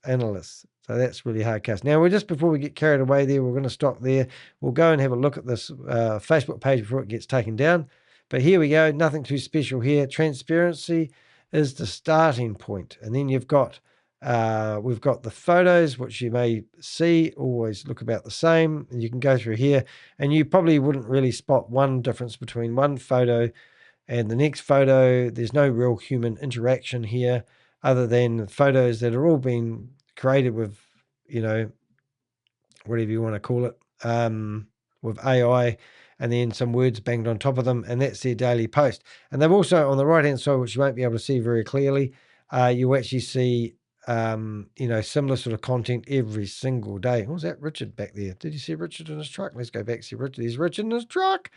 So that's really hard cast. Now, we're just before we get carried away there, we're going to stop there. We'll go and have a look at this Facebook page before it gets taken down. But here we go. Nothing too special here. Transparency is the starting point. And then we've got the photos, which you may see always look about the same. And you can go through here and you probably wouldn't really spot one difference between one photo And the next photo, there's no real human interaction here other than photos that are all being created with, whatever you want to call it, with AI, and then some words banged on top of them, and that's their daily post. And they've also, on the right-hand side, which you won't be able to see very clearly, you actually see, similar sort of content every single day. What was that, Richard back there? Did you see Richard in his truck? Let's go back to see Richard. There's Richard in his truck.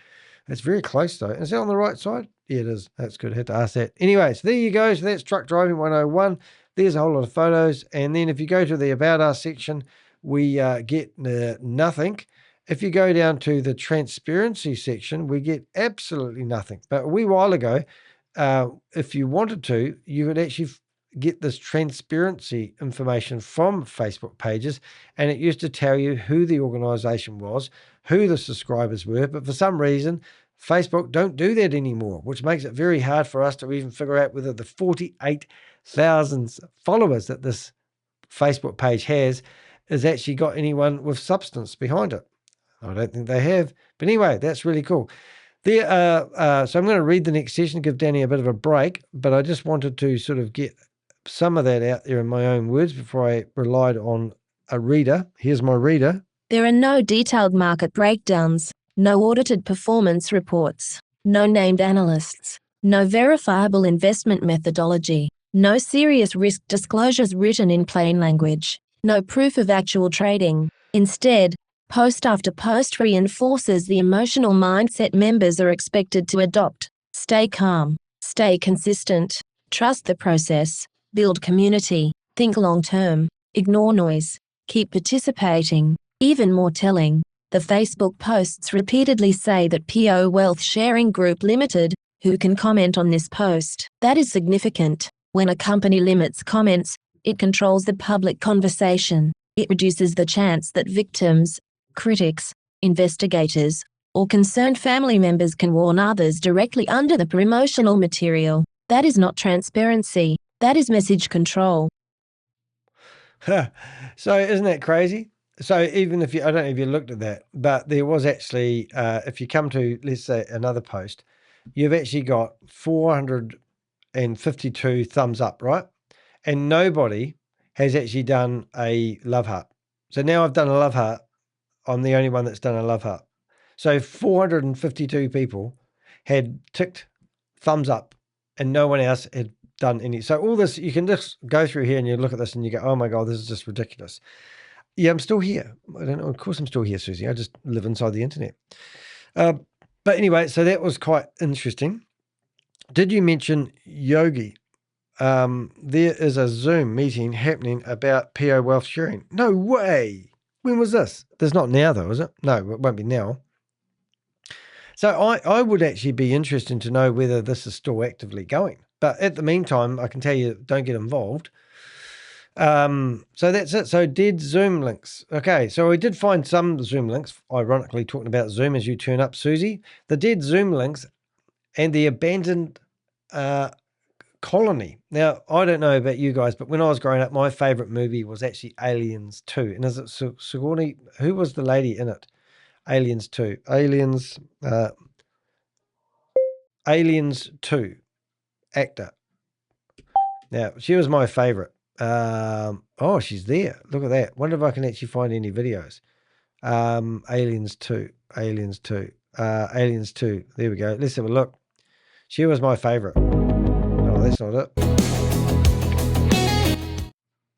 It's very close, though. Is that on the right side? Yeah, it is. That's good. I had to ask that. Anyway, so there you go. So that's Truck Driving 101. There's a whole lot of photos. And then if you go to the About Us section, we get nothing. If you go down to the transparency section, we get absolutely nothing. But a wee while ago, if you wanted to, you could actually get this transparency information from Facebook pages, and it used to tell you who the organization was, who the subscribers were. But for some reason, Facebook don't do that anymore, which makes it very hard for us to even figure out whether the 48,000 followers that this Facebook page has actually got anyone with substance behind it. I don't think they have. But anyway, that's really cool. So I'm going to read the next session, give Danny a bit of a break, but I just wanted to sort of get some of that out there in my own words before I relied on a reader. Here's my reader. There are no detailed market breakdowns, no audited performance reports, no named analysts, no verifiable investment methodology, no serious risk disclosures written in plain language, no proof of actual trading. Instead, post after post reinforces the emotional mindset members are expected to adopt. Stay calm, stay consistent, trust the process, build community, think long-term, ignore noise, keep participating. Even more telling, the Facebook posts repeatedly say that PO Wealth Sharing Group Limited, who can comment on this post. That is significant. When a company limits comments, it controls the public conversation. It reduces the chance that victims, critics, investigators, or concerned family members can warn others directly under the promotional material. That is not transparency. That is message control. So isn't that crazy? So even if I don't know if you looked at that, but there was actually, if you come to, let's say, another post, you've actually got 452 thumbs up, right? And nobody has actually done a love heart. So now I've done a love heart. I'm the only one that's done a love heart. So 452 people had ticked thumbs up and no one else had done any. So all this, you can just go through here and you look at this and you go, oh my God, this is just ridiculous. Yeah, I'm still here. I don't know. Of course I'm still here, Susie. I just live inside the internet. But anyway, so that was quite interesting. Did you mention Yogi? There is a Zoom meeting happening about PO wealth sharing. No way. When was this? There's not now though, is it? No, it won't be now. So I would actually be interested to know whether this is still actively going. But at the meantime, I can tell you, don't get involved. So that's it. So dead Zoom links. Okay, so we did find some Zoom links, ironically talking about Zoom as you turn up, Susie. The dead Zoom links and the abandoned colony. Now, I don't know about you guys, but when I was growing up, my favorite movie was actually Aliens 2. And is it Sigourney? Who was the lady in it? Aliens 2. Aliens 2 actor. Now, she was my favorite. Oh, she's there. Look at that. Wonder if I can actually find any videos. Aliens 2. Aliens 2. Aliens 2. There we go. Let's have a look. She was my favorite. Oh, that's not it.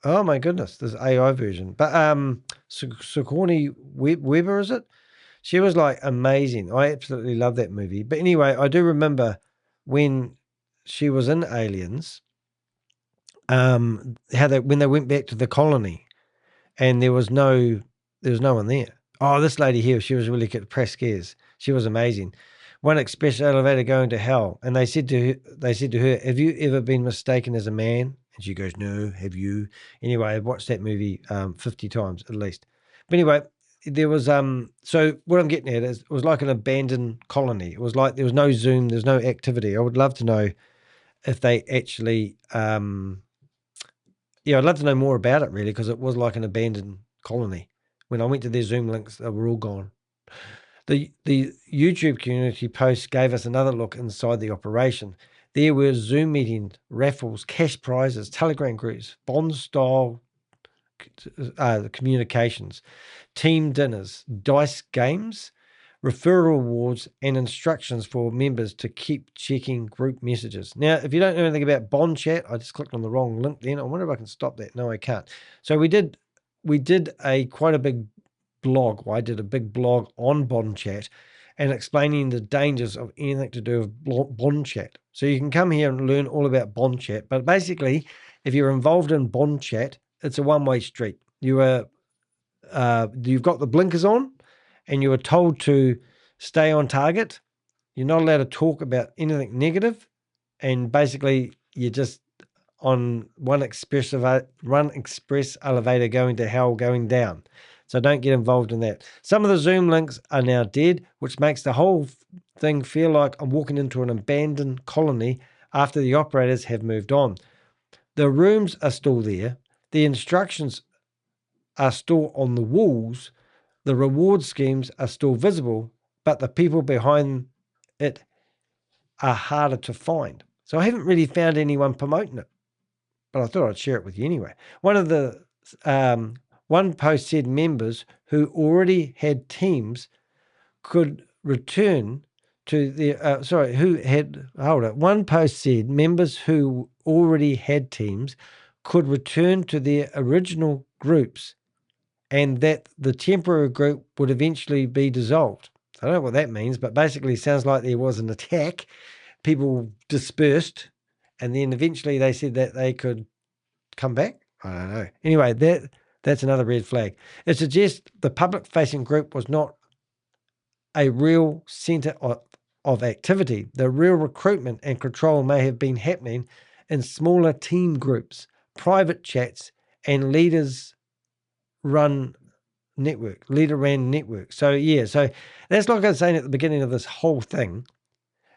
Oh my goodness, this AI version. But Sigourney Weaver, is it? She was like amazing. I absolutely love that movie. But anyway, I do remember when she was in Aliens, when they went back to the colony and there was no one there. Oh, this lady here, she was really good. Press scares. She was amazing. One express elevator going to hell, and they said to her, "Have you ever been mistaken as a man?" And she goes, "No, have you?" Anyway, I've watched that movie 50 times at least. But anyway, there was so what I'm getting at is it was like an abandoned colony. It was like there was no Zoom, there's no activity. I would love to know if they actually I'd love to know more about it really, because it was like an abandoned colony. When I went to their Zoom links, they were all gone. The YouTube community post gave us another look inside the operation. There were Zoom meetings, raffles, cash prizes, Telegram groups, bond-style communications, team dinners, dice games, referral rewards, and instructions for members to keep checking group messages. Now, if you don't know anything about Bond Chat, I just clicked on the wrong link then. I wonder if I can stop that. No, I can't. So we did quite a big blog. Well, I did a big blog on Bond Chat and explaining the dangers of anything to do with Bond Chat. So you can come here and learn all about Bond Chat. But basically, if you're involved in Bond Chat, it's a one-way street. You've got the blinkers on, and you are told to stay on target. You're not allowed to talk about anything negative, and basically you're just on one express elevator going to hell, going down. So don't get involved in that. Some of the Zoom links are now dead, which makes the whole thing feel like I'm walking into an abandoned colony after the operators have moved on. The rooms are still there. The instructions are still on the walls. The reward schemes are still visible, but the people behind it are harder to find. So I haven't really found anyone promoting it, but I thought I'd share it with you anyway. One post said members who already had teams could return to their, one post said members who already had teams could return to their original groups and that the temporary group would eventually be dissolved. I don't know what that means, but basically it sounds like there was an attack. People dispersed, and then eventually they said that they could come back. I don't know. Anyway, that's another red flag. It suggests the public-facing group was not a real centre of activity. The real recruitment and control may have been happening in smaller team groups, private chats, and leader-ran network. So that's like I was saying at the beginning of this whole thing,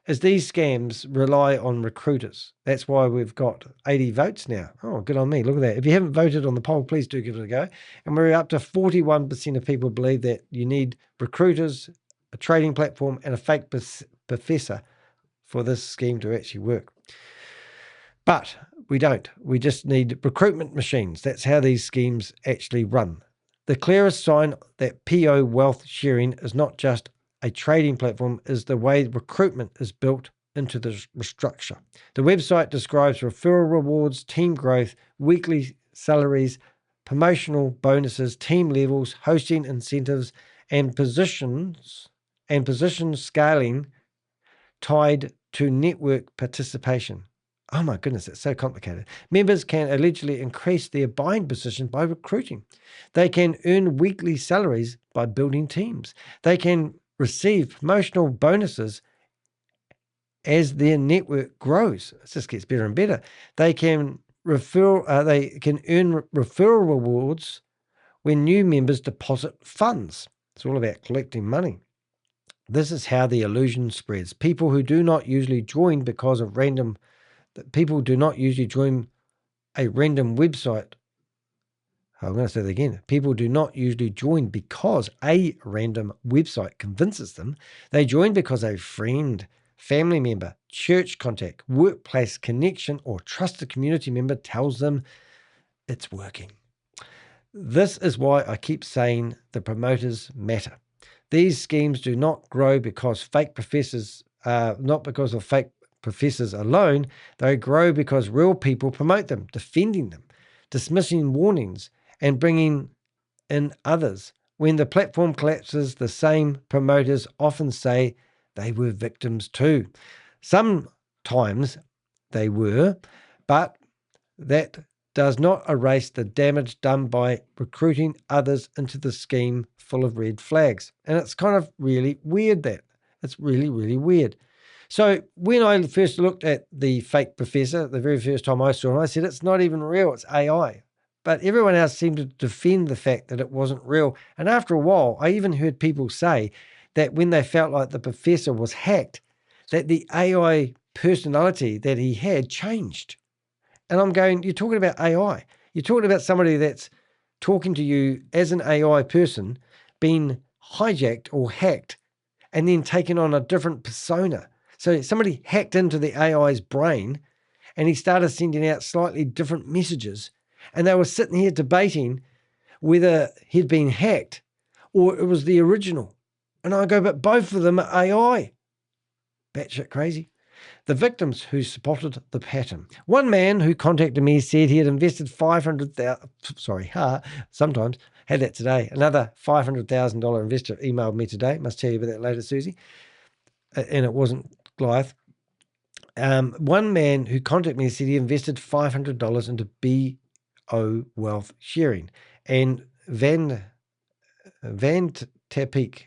is these scams rely on recruiters. That's why we've got 80 votes now. Oh, good on me. Look at that. If you haven't voted on the poll, please do give it a go. And we're up to 41% of people believe that you need recruiters, a trading platform, and a fake professor for this scheme to actually work. But we don't. We just need recruitment machines. That's how these schemes actually run. The clearest sign that PO wealth sharing is not just a trading platform is the way recruitment is built into the structure. The website describes referral rewards, team growth, weekly salaries, promotional bonuses, team levels, hosting incentives, and position scaling tied to network participation. Oh my goodness, it's so complicated. Members can allegedly increase their buying position by recruiting. They can earn weekly salaries by building teams. They can receive promotional bonuses as their network grows. It just gets better and better. They can earn referral rewards when new members deposit funds. It's all about collecting money. This is how the illusion spreads. People do not usually join a random website. I'm going to say that again. People do not usually join because a random website convinces them. They join because a friend, family member, church contact, workplace connection, or trusted community member tells them it's working. This is why I keep saying the promoters matter. These schemes do not grow because fake professors, not because of fake professors alone. They grow because real people promote them, defending them, dismissing warnings, and bringing in others. When the platform collapses, the same promoters often say they were victims too. Sometimes they were, but that does not erase the damage done by recruiting others into the scheme full of red flags. And it's kind of really weird that. It's really, really weird. So when I first looked at the fake professor, the very first time I saw him, I said, it's not even real, it's AI. But everyone else seemed to defend the fact that it wasn't real. And after a while, I even heard people say that when they felt like the professor was hacked, that the AI personality that he had changed. And I'm going, you're talking about AI. You're talking about somebody that's talking to you as an AI person being hijacked or hacked and then taken on a different persona. So somebody hacked into the AI's brain and he started sending out slightly different messages. And they were sitting here debating whether he'd been hacked or it was the original. And I go, but both of them are AI. Batshit crazy. The victims who spotted the pattern. One man who contacted me said he had invested $500,000. Sometimes had that today. Another $500,000 investor emailed me today. Must tell you about that later, Susie. And it wasn't Goliath. One man who contacted me said he invested $500 into BO wealth sharing. And Vantapeak,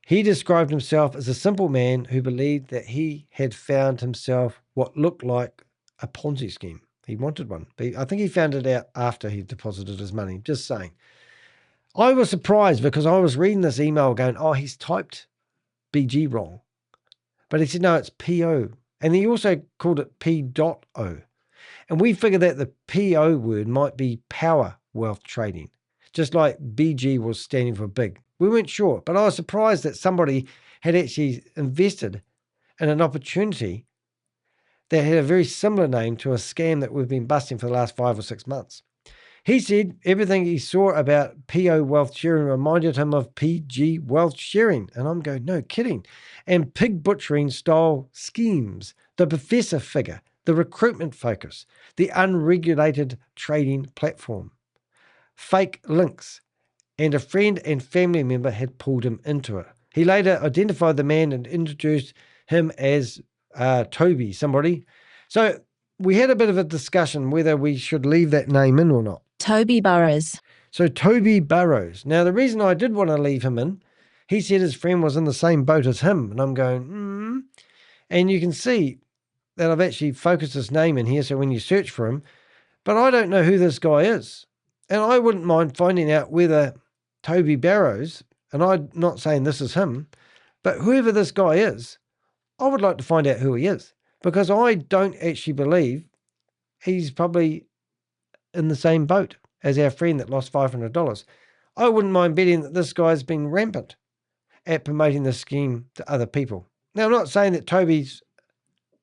he described himself as a simple man who believed that he had found himself what looked like a Ponzi scheme. He wanted one. But I think he found it out after he deposited his money. Just saying. I was surprised because I was reading this email going, oh, he's typed BG wrong. But he said, no, it's PO. And he also called it P.O. And we figured that the PO word might be power wealth trading, just like BG was standing for big. We weren't sure, but I was surprised that somebody had actually invested in an opportunity that had a very similar name to a scam that we've been busting for the last 5 or 6 months. He said everything he saw about PO wealth sharing reminded him of PG wealth sharing. And I'm going, no kidding. And pig butchering style schemes, the professor figure, the recruitment focus, the unregulated trading platform, fake links, and a friend and family member had pulled him into it. He later identified the man and introduced him as Toby, somebody. So we had a bit of a discussion whether we should leave that name in or not. Toby Burrows. So Toby Burrows. Now, the reason I did want to leave him in, he said his friend was in the same boat as him. And I'm going, And you can see that I've actually focused his name in here. So when you search for him, but I don't know who this guy is. And I wouldn't mind finding out whether Toby Burrows, and I'm not saying this is him, but whoever this guy is, I would like to find out who he is, because I don't actually believe he's probably in the same boat as our friend that lost $500. I wouldn't mind betting that this guy's been rampant at promoting this scheme to other people. Now, I'm not saying that Toby's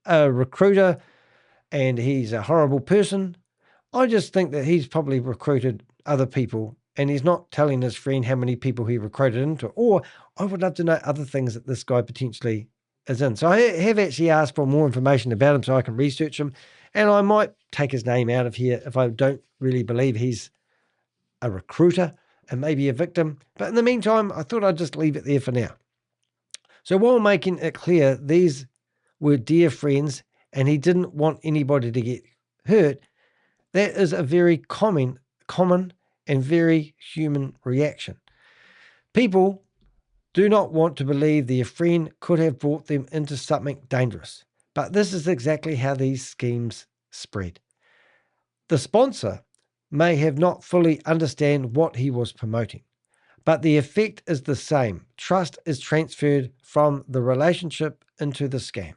a recruiter and he's a horrible person. I just think that he's probably recruited other people and he's not telling his friend how many people he recruited into. Or I would love to know other things that this guy potentially is in. So I have actually asked for more information about him so I can research him. And I might take his name out of here if I don't really believe he's a recruiter and maybe a victim. But in the meantime, I thought I'd just leave it there for now. So while making it clear these were dear friends and he didn't want anybody to get hurt, that is a very common and very human reaction. People do not want to believe their friend could have brought them into something dangerous. But this is exactly how these schemes spread. The sponsor may have not fully understand what he was promoting, but the effect is the same. Trust is transferred from the relationship into the scam.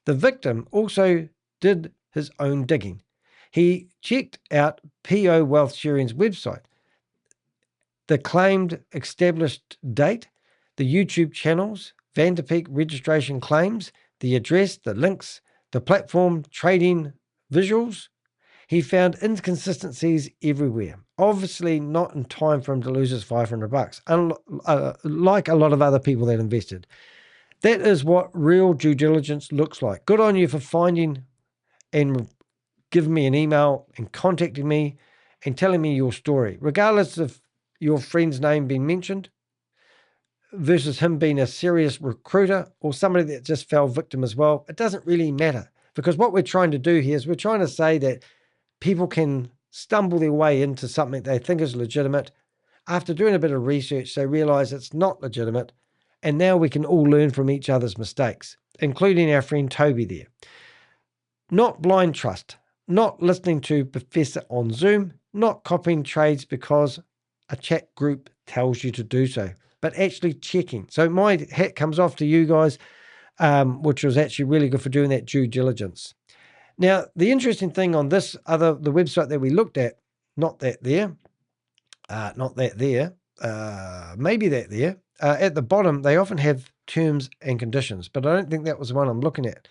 The victim also did his own digging. He checked out PO Wealth Sharing's website, the claimed established date, the YouTube channels, Vantapeak registration claims, the address, the links, the platform trading visuals. He found inconsistencies everywhere. Obviously not in time for him to lose his $500, like a lot of other people that invested. That is what real due diligence looks like. Good on you for finding and giving me an email and contacting me and telling me your story, regardless of your friend's name being mentioned versus him being a serious recruiter or somebody that just fell victim as well. It doesn't really matter, because what we're trying to do here is we're trying to say that people can stumble their way into something they think is legitimate. After doing a bit of research, they realize it's not legitimate. And now we can all learn from each other's mistakes, including our friend Toby there. Not blind trust, not listening to Professor on Zoom, not copying trades because a chat group tells you to do so, but actually checking. So my hat comes off to you guys, which was actually really good for doing that due diligence. Now, the interesting thing on this the website that we looked at, maybe that there, at the bottom, they often have terms and conditions, but I don't think that was the one I'm looking at.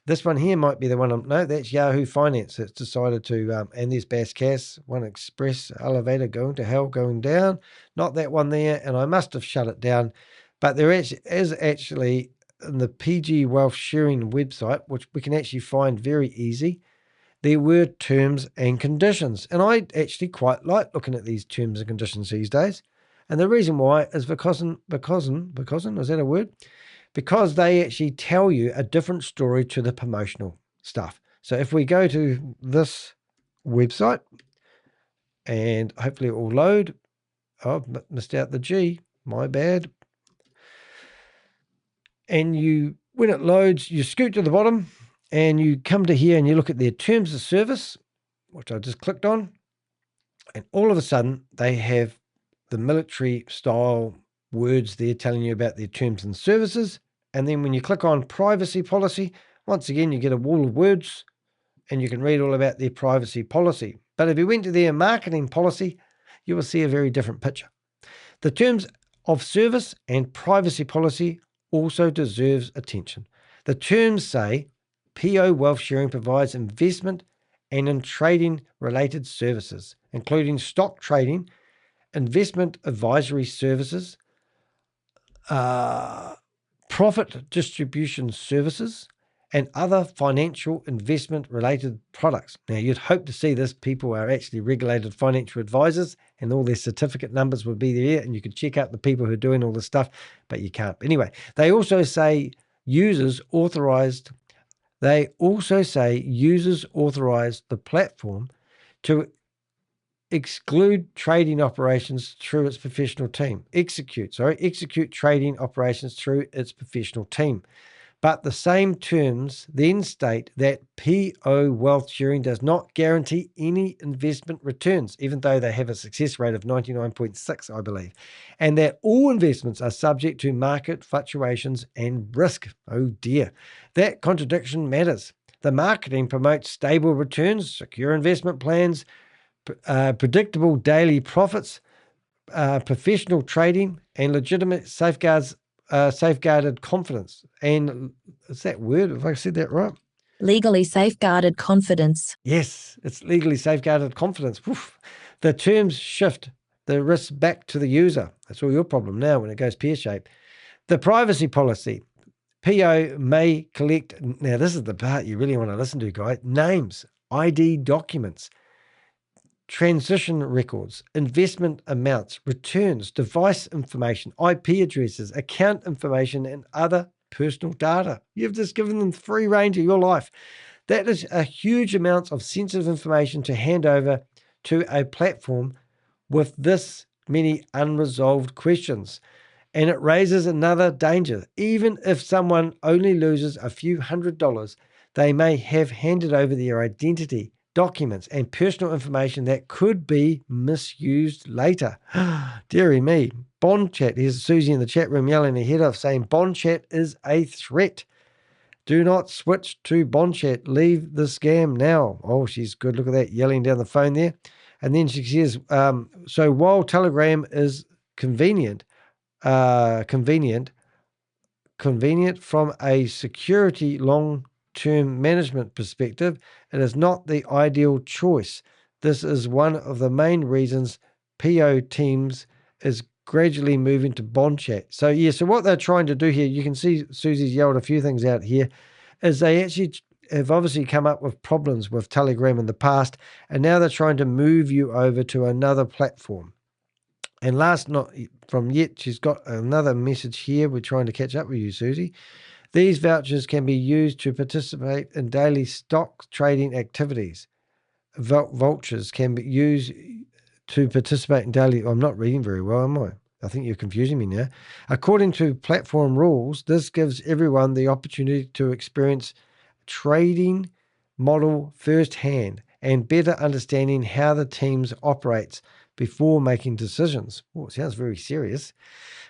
This one here might be the one no, that's Yahoo Finance. It's decided to, and there's Bass Cass, One Express, Elevator, going to hell, going down. Not that one there, and I must have shut it down. But there is actually, in the PG Wealth Sharing website, which we can actually find very easy, there were terms and conditions. And I actually quite like looking at these terms and conditions these days. And the reason why is because, is that a word? Because they actually tell you a different story to the promotional stuff. So if we go to this website, and hopefully it will load. Oh, I've missed out the G. My bad. And when it loads, you scoot to the bottom and you come to here and you look at their terms of service, which I just clicked on. And all of a sudden, they have the military style words there telling you about their terms and services. And then when you click on privacy policy, once again, you get a wall of words and you can read all about their privacy policy. But if you went to their marketing policy, you will see a very different picture. The terms of service and privacy policy also deserves attention. The terms say PO Wealth Sharing provides investment and in trading related services, including stock trading, investment advisory services, profit distribution services, and other financial investment related products. Now, you'd hope to see this. People are actually regulated financial advisors and all their certificate numbers would be there and you could check out the people who are doing all this stuff, but you can't. Anyway, they also say users authorize the platform to execute trading operations through its professional team. Execute trading operations through its professional team. But the same terms then state that PO Wealth Sharing does not guarantee any investment returns, even though they have a success rate of 99.6, I believe, and that all investments are subject to market fluctuations and risk. Oh dear, that contradiction matters. The marketing promotes stable returns, secure investment plans, predictable daily profits, professional trading, and legitimate safeguarded confidence. And is that word? Have I said that right? Legally safeguarded confidence. Yes, it's legally safeguarded confidence. Oof. The terms shift the risk back to the user. That's all your problem now when it goes pear-shaped. The privacy policy. PO may collect, now this is the part you really want to listen to, guys, names, ID documents, transition records, investment amounts, returns, device information, IP addresses, account information, and other personal data. You've just given them free range of your life. That is a huge amount of sensitive information to hand over to a platform with this many unresolved questions. And it raises another danger. Even if someone only loses a few $100s, they may have handed over their identity, documents, and personal information that could be misused later. Deary me. Bond chat. Here's Susie in the chat room yelling her head off saying Bond chat is a threat. Do not switch to Bond chat. Leave the scam now. Oh, she's good. Look at that, yelling down the phone there. And then she says, so while Telegram is convenient from a security long-term management perspective, it is not the ideal choice. This is one of the main reasons PO Teams is gradually moving to Bond chat. So yeah, so what they're trying to do here, you can see Susie's yelled a few things out here, is they actually have obviously come up with problems with Telegram in the past, and now they're trying to move you over to another platform. And last not from yet, she's got another message here. We're trying to catch up with you, Susie. These vouchers can be used to participate in daily stock trading activities. Vouchers can be used to participate in daily... I'm not reading very well, am I? I think you're confusing me now. According to platform rules, this gives everyone the opportunity to experience trading model firsthand and better understanding how the teams operates before making decisions. Oh, it sounds very serious.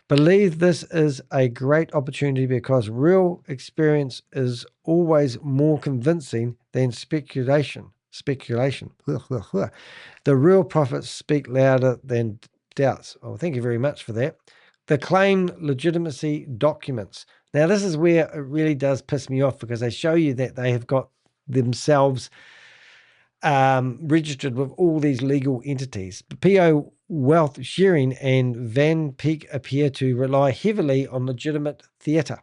Believe this is a great opportunity because real experience is always more convincing than speculation. The real profits speak louder than doubts. Oh, thank you very much for that. The claim legitimacy documents. Now, this is where it really does piss me off, because they show you that they have got themselves registered with all these legal entities. PO Wealth Sharing and Vantapeak appear to rely heavily on legitimate theatre.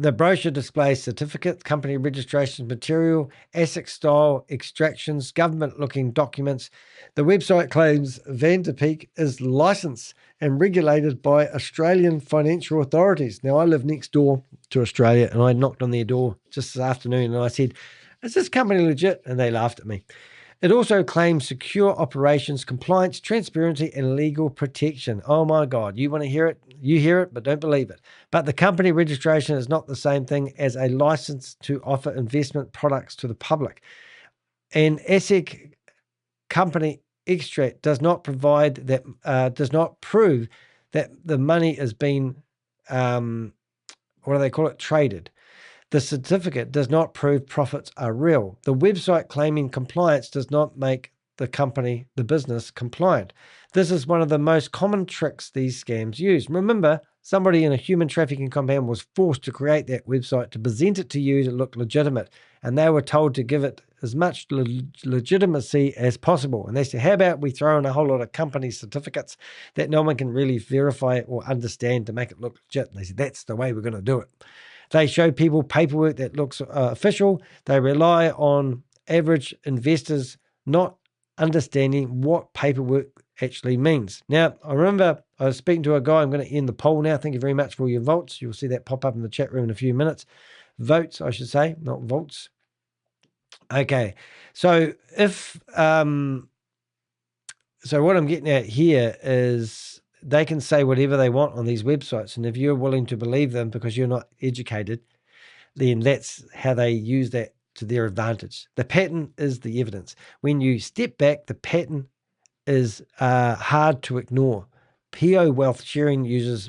The brochure displays certificates, company registrations, material, ASIC style extractions, government-looking documents. The website claims Vantapeak is licensed and regulated by Australian financial authorities. Now, I live next door to Australia, and I knocked on their door just this afternoon, and I said, "Is this company legit?" And they laughed at me. It also claims secure operations, compliance, transparency, and legal protection. Oh my God, you want to hear it? You hear it, but don't believe it. But the company registration is not the same thing as a license to offer investment products to the public. An ASIC company extract does not provide that, does not prove that the money has been, what do they call it, traded. The certificate does not prove profits are real. The website claiming compliance does not make the company, the business, compliant. This is one of the most common tricks these scams use. Remember, somebody in a human trafficking compound was forced to create that website to present it to you to look legitimate, and they were told to give it as much legitimacy as possible. And they said, how about we throw in a whole lot of company certificates that no one can really verify or understand to make it look legit? And they said, that's the way we're going to do it. They show people paperwork that looks official. They rely on average investors not understanding what paperwork actually means. Now, I remember I was speaking to a guy. I'm going to end the poll now. Thank you very much for all your votes. You'll see that pop up in the chat room in a few minutes. Votes, I should say, not votes. Okay, so if so what I'm getting at here is they can say whatever they want on these websites, and if you're willing to believe them because you're not educated, then that's how they use that to their advantage. The pattern is the evidence. When you step back, the pattern is hard to ignore. PO Wealth Sharing uses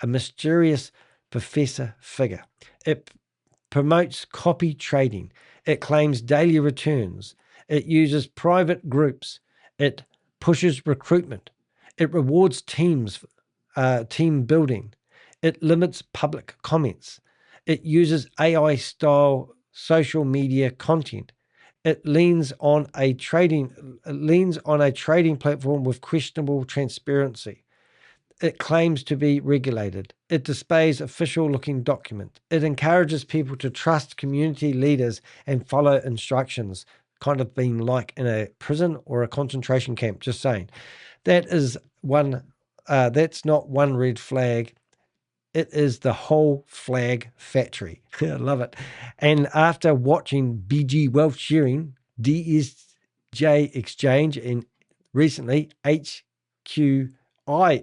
a mysterious professor figure. It promotes copy trading. It claims daily returns. It uses private groups. It pushes recruitment. It rewards teams, team building. It limits public comments. It uses AI-style social media content. It leans on a trading platform with questionable transparency. It claims to be regulated. It displays official-looking documents. It encourages people to trust community leaders and follow instructions, kind of being like in a prison or a concentration camp, just saying. That is one, that's not one red flag. It is the whole flag factory. I love it. And after watching BG Wealth Sharing, DSJ Exchange, and recently HQI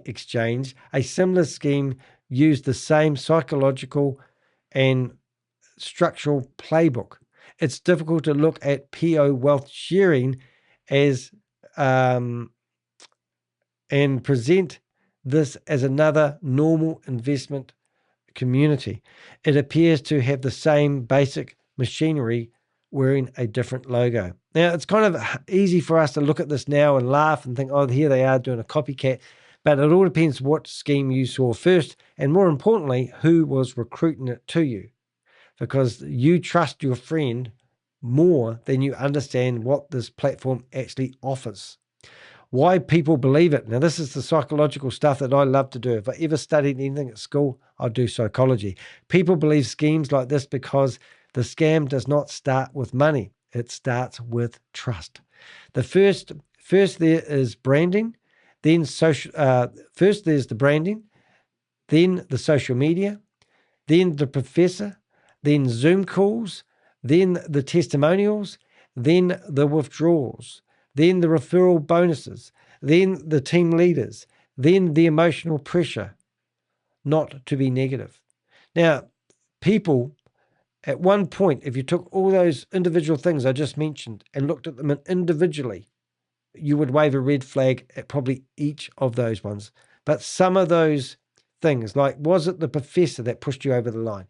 Exchange, a similar scheme used the same psychological and structural playbook. It's difficult to look at PO Wealth Sharing as and present this as another normal investment community. It appears to have the same basic machinery wearing a different logo. Now, it's kind of easy for us to look at this now and laugh and think, oh, here they are doing a copycat, but it all depends what scheme you saw first, and more importantly, who was recruiting it to you, because you trust your friend more than you understand what this platform actually offers. Why people believe it. Now, this is the psychological stuff that I love to do. If I ever studied anything at school, I'd do psychology. People believe schemes like this because the scam does not start with money. It starts with trust. The first there is branding, then first there's the branding, then the social media, then the professor, then Zoom calls, then the testimonials, then the withdrawals, then the referral bonuses, then the team leaders, then the emotional pressure not to be negative. Now, people, at one point, if you took all those individual things I just mentioned and looked at them individually, you would wave a red flag at probably each of those ones. But some of those things, like, was it the professor that pushed you over the line?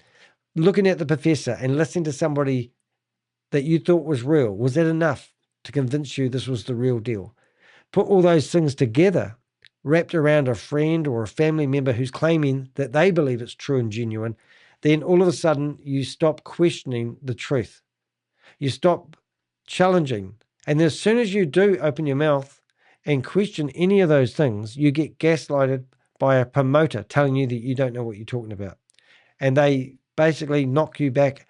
Looking at the professor and listening to somebody that you thought was real, was that enough to convince you this was the real deal? Put all those things together, wrapped around a friend or a family member who's claiming that they believe it's true and genuine, then all of a sudden you stop questioning the truth. You stop challenging. And as soon as you do open your mouth and question any of those things, you get gaslighted by a promoter telling you that you don't know what you're talking about. And they basically knock you back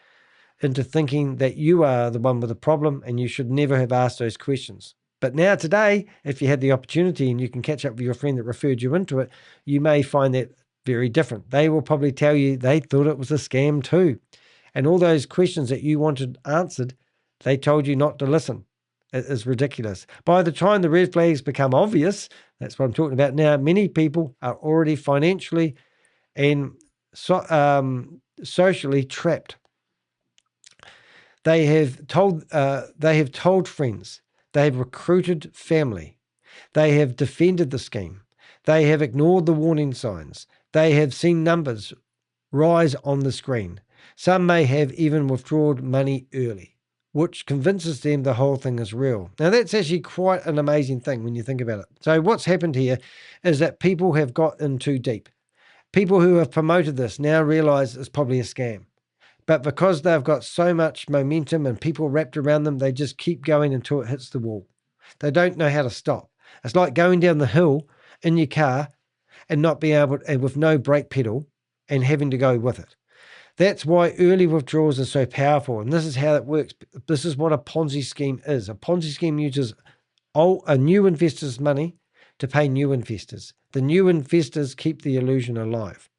into thinking that you are the one with the problem and you should never have asked those questions. But now today, if you had the opportunity and you can catch up with your friend that referred you into it, you may find that very different. They will probably tell you they thought it was a scam too. And all those questions that you wanted answered, they told you not to listen. It is ridiculous. By the time the red flags become obvious, that's what I'm talking about now, many people are already financially and socially trapped. They have told friends. They have recruited family. They have defended the scheme. They have ignored the warning signs. They have seen numbers rise on the screen. Some may have even withdrawn money early, which convinces them the whole thing is real. Now, that's actually quite an amazing thing when you think about it. So what's happened here is that people have got in too deep. People who have promoted this now realize it's probably a scam. But because they've got so much momentum and people wrapped around them, they just keep going until it hits the wall. They don't know how to stop. It's like going down the hill in your car and not being able to, and with no brake pedal and having to go with it. That's why early withdrawals are so powerful. And this is how it works. This is what a Ponzi scheme is. A Ponzi scheme uses a new investor's money to pay new investors. The new investors keep the illusion alive.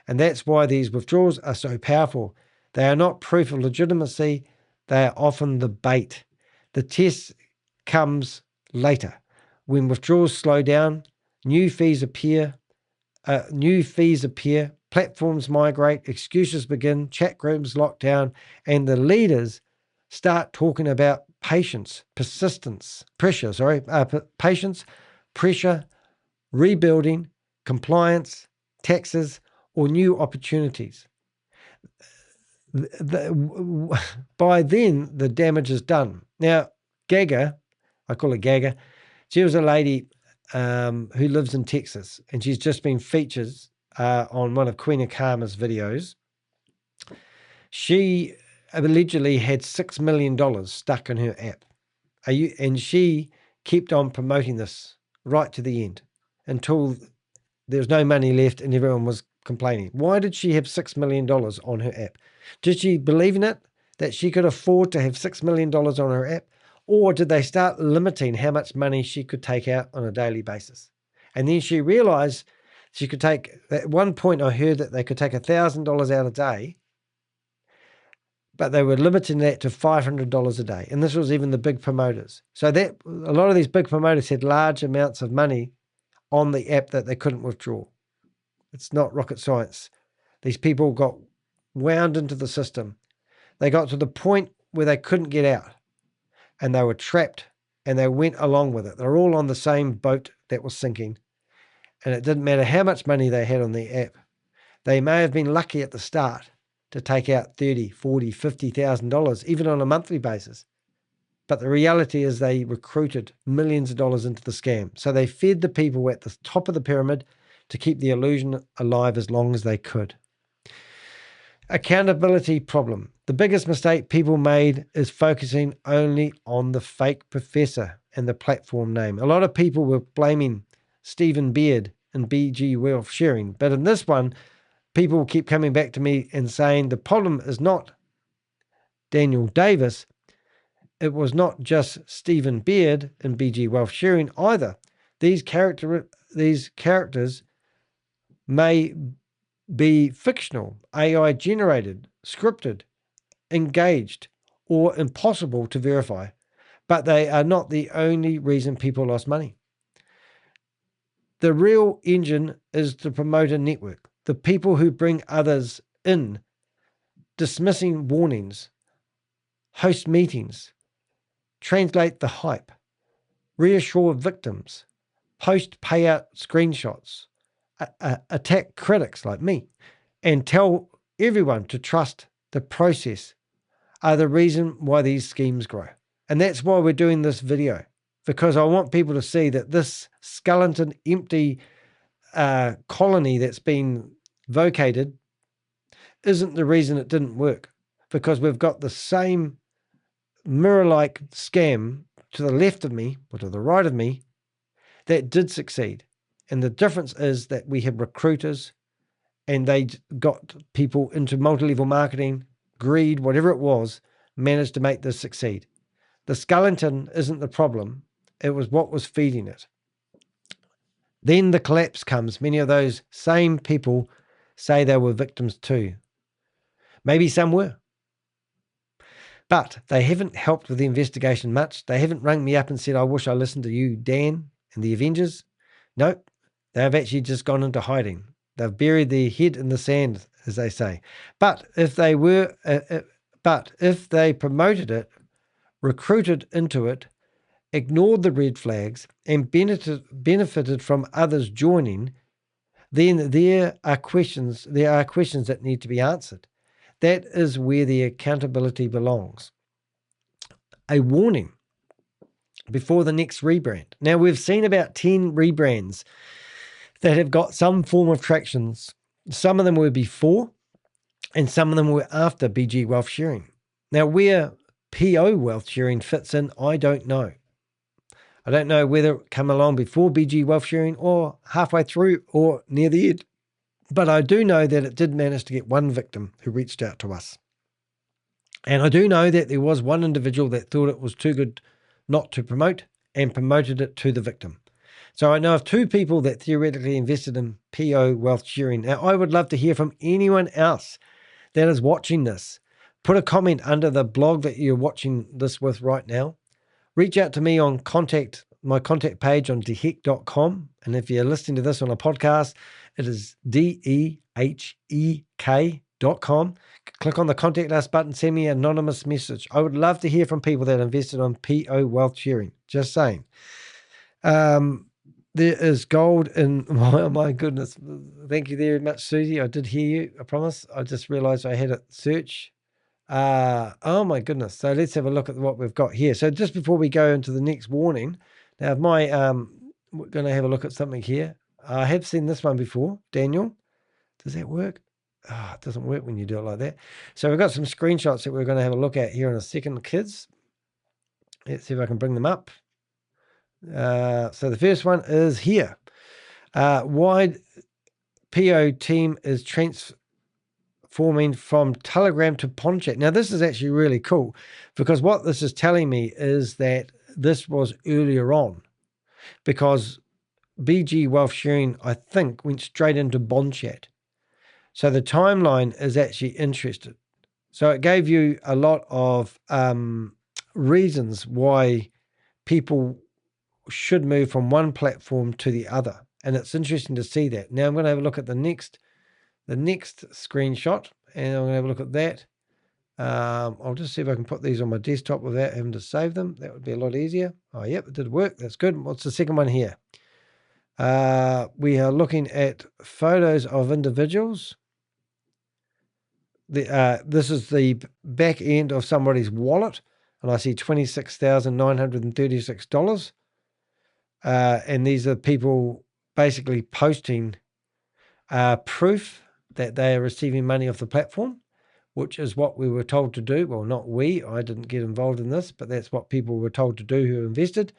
And that's why these withdrawals are so powerful. They are not proof of legitimacy. They are often the bait. The test comes later. When withdrawals slow down, new fees appear, platforms migrate, excuses begin, chat groups lock down, and the leaders start talking about patience, pressure, rebuilding, compliance, taxes, or new opportunities. By then, the damage is done. Now, Gaga, I call her Gaga, she was a lady who lives in Texas, and she's just been featured on one of Queen Akama's videos. She allegedly had $6 million stuck in her app. And she kept on promoting this right to the end until there was no money left and everyone was complaining. Why did she have $6 million on her app? Did she believe in it, that she could afford to have $6 million on her app? Or did they start limiting how much money she could take out on a daily basis? And then she realized she could take, at one point I heard that they could take $1,000 out a day, but they were limiting that to $500 a day. And this was even the big promoters. So that a lot of these big promoters had large amounts of money on the app that they couldn't withdraw. It's not rocket science. These people got wound into the system. They got to the point where they couldn't get out and they were trapped and they went along with it. They're all on the same boat that was sinking. And it didn't matter how much money they had on the app. They may have been lucky at the start to take out $30,000, $40,000, $50,000, even on a monthly basis. But the reality is they recruited millions of dollars into the scam. So they fed the people at the top of the pyramid to keep the illusion alive as long as they could. Accountability problem. The biggest mistake people made is focusing only on the fake professor and the platform name. A lot of people were blaming Stephen Beard and BG Wealth Sharing. But in this one, people keep coming back to me and saying the problem is not Daniel Davis. It was not just Stephen Beard and BG Wealth Sharing either. These characters may be fictional, AI generated, scripted, engaged, or impossible to verify, but they are not the only reason people lost money. The real engine is the promoter network, the people who bring others in, dismissing warnings, host meetings, translate the hype, reassure victims, post payout screenshots, attack critics like me, and tell everyone to trust the process are the reason why these schemes grow. And that's why we're doing this video. because I want people to see that this skeleton, empty colony that's been vocated isn't the reason it didn't work, because we've got the same mirror-like scam to the left of me or to the right of me that did succeed. And the difference is that we have recruiters and they got people into multi-level marketing, greed, whatever it was, managed to make this succeed. The skeleton isn't the problem. It was what was feeding it. Then the collapse comes. Many of those same people say they were victims too. Maybe some were. But they haven't helped with the investigation much. They haven't rung me up and said, I wish I listened to you, Dan, and the Avengers. Nope. They've actually just gone into hiding. They've buried their head in the sand, as they say. But if they promoted it, recruited into it, ignored the red flags, and benefited from others joining, then there are questions that need to be answered. That is where the accountability belongs. A warning before the next rebrand. Now, we've seen about 10 rebrands that have got some form of tractions. Some of them were before, and some of them were after BG Wealth Sharing. Now, where PO Wealth Sharing fits in, I don't know. I don't know whether it came along before BG Wealth Sharing or halfway through or near the end. But I do know that it did manage to get one victim who reached out to us. And I do know that there was one individual that thought it was too good not to promote and promoted it to the victim. So I know of 2 people that theoretically invested in PO Wealth Sharing. Now, I would love to hear from anyone else that is watching this. Put a comment under the blog that you're watching this with right now. Reach out to me on my contact page on dehek.com. And if you're listening to this on a podcast, it is dehek.com. Click on the contact us button, send me an anonymous message. I would love to hear from people that invested on PO Wealth Sharing. Just saying. There is gold in, oh my goodness. Thank you very much, Susie. I did hear you, I promise. I just realized I had it search. Oh my goodness. So let's have a look at what we've got here. So just before we go into the next warning, now we're going to have a look at something here. I have seen this one before. Daniel, does that work? Oh, it doesn't work when you do it like that. So we've got some screenshots that we're going to have a look at here in a second, kids. Let's see if I can bring them up. So the first one is here. Wide PO team is transforming from Telegram to Ponchat. Now, this is actually really cool, because what this is telling me is that this was earlier on, because BG Wealth Sharing, I think, went straight into Ponchat. So the timeline is actually interesting. So it gave you a lot of reasons why people should move from one platform to the other. And it's interesting to see that. Now I'm going to have a look at the next screenshot, and I'm going to have a look at that. I'll just see if I can put these on my desktop without having to save them. That would be a lot easier. Oh, yep, it did work. That's good. What's the second one here? We are looking at photos of individuals. This is the back end of somebody's wallet, and I see $26,936. And these are people basically posting proof that they are receiving money off the platform, which is what we were told to do. Well, not we. I didn't get involved in this, but that's what people were told to do who invested.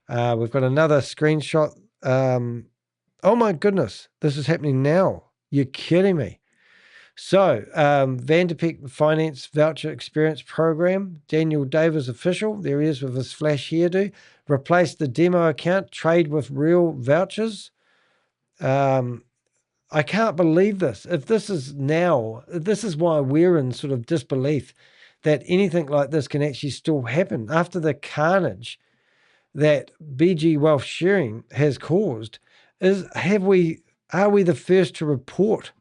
We've got another screenshot. Oh, my goodness. This is happening now. You're kidding me. So, Vantapeak Finance Voucher Experience Program, Daniel Davis official, there he is with his flash hairdo, replace the demo account, trade with real vouchers. I can't believe this. If this is now, this is why we're in sort of disbelief that anything like this can actually still happen after the carnage that BG Wealth Sharing has caused. Are we the first to report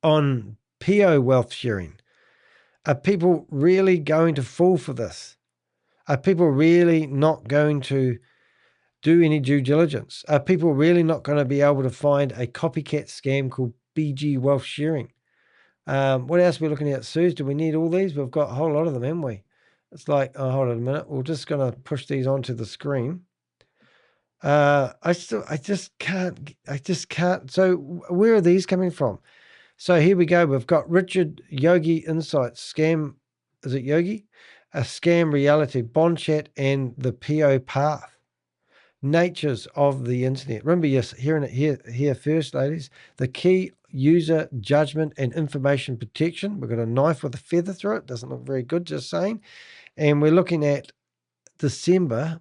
on PO Wealth Sharing? Are people really going to fall for this? Are people really not going to do any due diligence? Are people really not going to be able to find a copycat scam called BG Wealth Sharing? What else are we looking at, Suze? Do we need all these? We've got a whole lot of them, haven't we? It's like, oh, hold on a minute. We're just going to push these onto the screen. I just can't. So where are these coming from? So here we go. We've got Richard Yogi Insights, Scam. Is it Yogi? A Scam Reality, Bond Chat, and the PO Path. Natures of the internet. Remember, you're hearing it here first, ladies. The key: user judgment and information protection. We've got a knife with a feather through it. Doesn't look very good, just saying. And we're looking at December,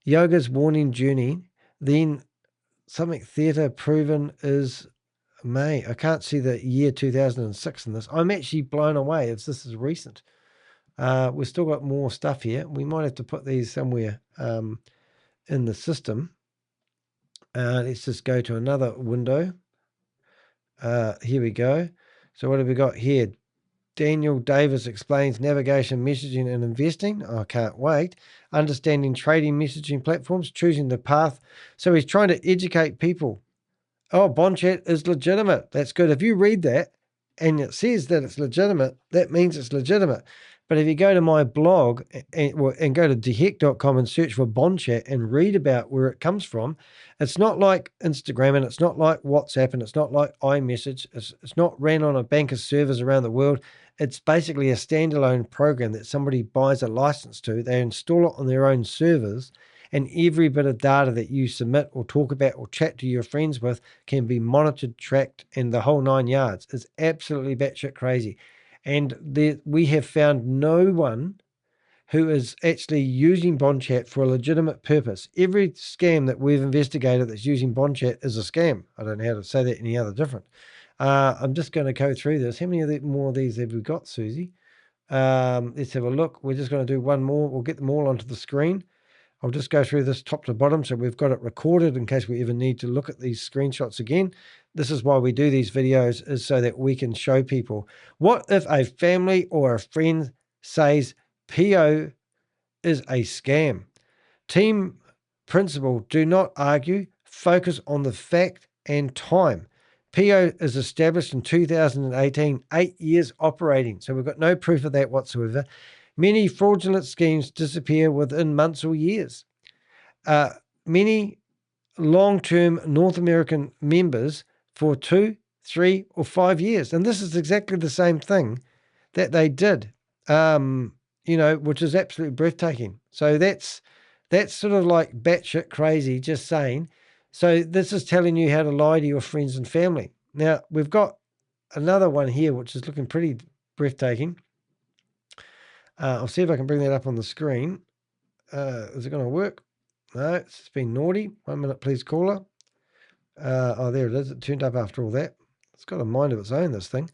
yoga's warning journey. Then something theatre proven is May. I can't see the year 2006 in this. I'm actually blown away if this is recent. We've still got more stuff here. We might have to put these somewhere in the system. Let's just go to another window. Here we go. So what have we got here? Daniel Davis explains navigation, messaging, and investing. I can't wait. Understanding trading messaging platforms, choosing the path. So he's trying to educate people. Oh, Bond Chat is legitimate. That's good. If you read that and it says that it's legitimate, that means it's legitimate. But if you go to my blog and go to deheck.com and search for Bond Chat and read about where it comes from, it's not like Instagram and it's not like WhatsApp and it's not like iMessage. It's not ran on a bank of servers around the world. It's basically a standalone program that somebody buys a license to. They install it on their own servers, and every bit of data that you submit or talk about or chat to your friends with can be monitored, tracked, and the whole 9 yards. It's absolutely batshit crazy. And we have found no one who is actually using Bond Chat for a legitimate purpose. Every scam that we've investigated that's using Bond Chat is a scam. I don't know how to say that any other different. I'm just going to go through this. How many more of these have we got, Susie? Let's have a look. We're just going to do one more. We'll get them all onto the screen. I'll just go through this top to bottom so we've got it recorded in case we ever need to look at these screenshots again. This is why we do these videos, is so that we can show people. What if a family or a friend says PO is a scam? Team principle: do not argue, focus on the fact and time. PO is established in 2018, 8 years operating. So we've got no proof of that whatsoever. Many fraudulent schemes disappear within months or years. Many long-term North American members for 2, 3, or 5 years. And this is exactly the same thing that they did, which is absolutely breathtaking. So that's sort of like batshit crazy, just saying. So this is telling you how to lie to your friends and family. Now, we've got another one here, which is looking pretty breathtaking. I'll see if I can bring that up on the screen. Is it going to work? No, it's been naughty. 1 minute, please, caller. There it is. It turned up after all that. It's got a mind of its own, this thing.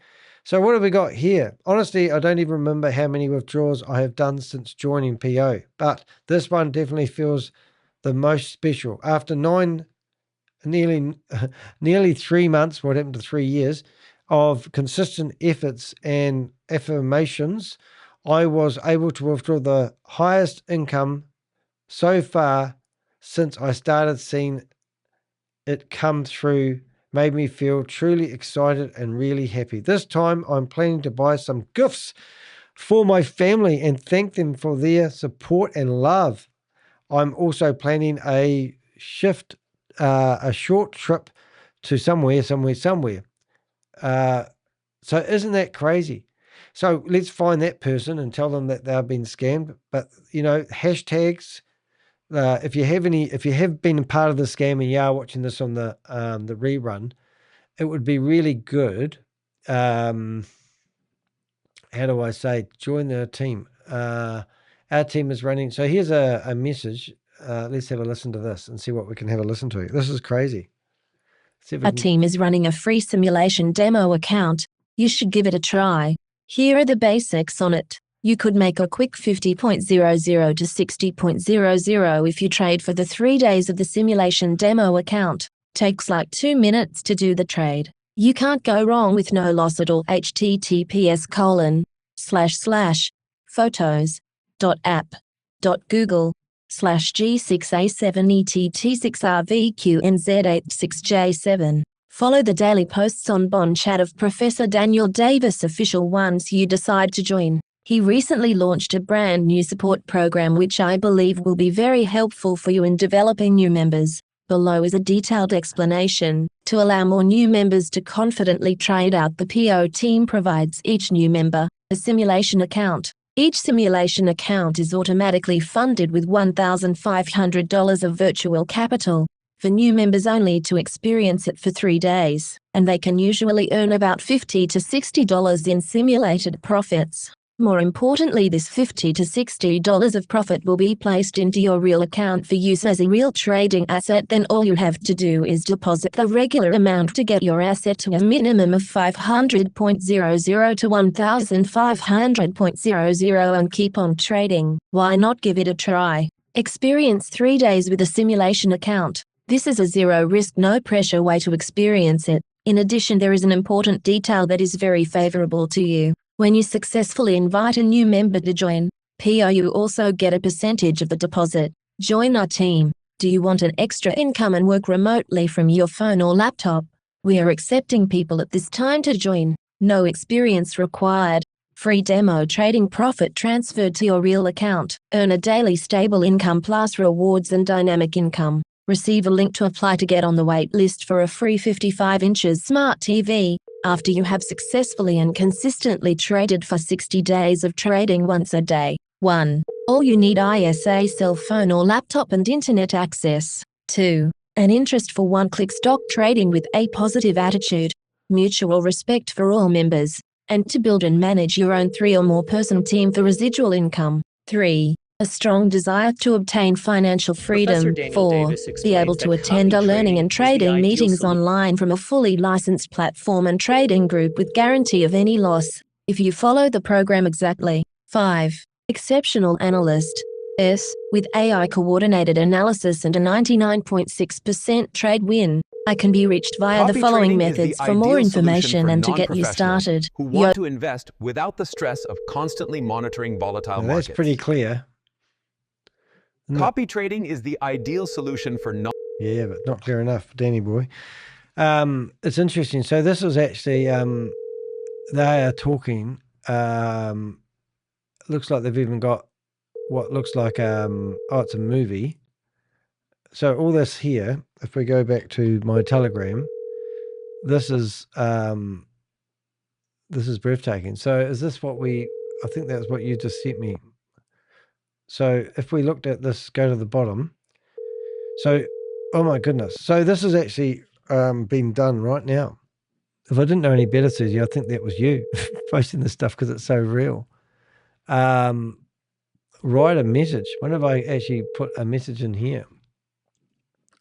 So what have we got here? Honestly, I don't even remember how many withdrawals I have done since joining PO, but this one definitely feels the most special. After nearly 3 months, what happened to 3 years, of consistent efforts and affirmations, I was able to withdraw the highest income so far since I started seeing it come through. Made me feel truly excited and really happy. This time I'm planning to buy some gifts for my family and thank them for their support and love. I'm also planning a short trip to somewhere. So isn't that crazy? So let's find that person and tell them that they've been scammed. But, hashtags, if you have been part of the scam and you are watching this on the rerun, it would be really good. How do I say? Join the team. Our team is running. So here's a message. Let's have a listen to this and see what we can have a listen to. This is crazy. Our team is running a free simulation demo account. You should give it a try. Here are the basics on it. You could make a quick 50.00 to 60.00 if you trade for the 3 days of the simulation demo account. Takes like 2 minutes to do the trade. You can't go wrong with no loss at all. https://photos.app.google/G6A7ETT6RVQNZ86J7. Follow the daily posts on Bond Chat of Professor Daniel Davis official once you decide to join. He recently launched a brand new support program which I believe will be very helpful for you in developing new members. Below is a detailed explanation. To allow more new members to confidently trade out, the PO team provides each new member a simulation account. Each simulation account is automatically funded with $1,500 of virtual capital for new members only to experience it for 3 days, and they can usually earn about $50 to $60 in simulated profits. More importantly, this $50 to $60 of profit will be placed into your real account for use as a real trading asset. Then all you have to do is deposit the regular amount to get your asset to a minimum of $500.00 to $1,500.00 and keep on trading. Why not give it a try? Experience 3 days with a simulation account. This is a zero-risk, no-pressure way to experience it. In addition, there is an important detail that is very favorable to you. When you successfully invite a new member to join PO, you also get a percentage of the deposit. Join our team. Do you want an extra income and work remotely from your phone or laptop? We are accepting people at this time to join. No experience required. Free demo trading, profit transferred to your real account. Earn a daily stable income plus rewards and dynamic income. Receive a link to apply to get on the wait list for a free 55 inches smart TV. After you have successfully and consistently traded for 60 days of trading once a day. 1. All you need is a cell phone or laptop and internet access. 2. An interest for one-click stock trading with a positive attitude. Mutual respect for all members. And to build and manage your own 3 or more person team for residual income. 3. A strong desire to obtain financial freedom. 4. Be able to attend a learning and trading meetings online from a fully licensed platform and trading group with guarantee of any loss, if you follow the program exactly. 5. Exceptional analyst. With AI coordinated analysis and a 99.6% trade win. I can be reached via the following methods for more information and to get you started. Who want to invest without the stress of constantly monitoring volatile markets. That's pretty clear. Copy trading is the ideal solution for Yeah, but not clear enough, Danny boy. It's interesting. So this was actually, they are talking, looks like they've even got what looks like, it's a movie. So all this here, if we go back to my Telegram, this is breathtaking. So is this what I think that's what you just sent me. So if we looked at this, go to the bottom. So, oh my goodness. So this is actually being done right now. If I didn't know any better, Susie, I think that was you posting this stuff because it's so real. Write a message. When have I actually put a message in here?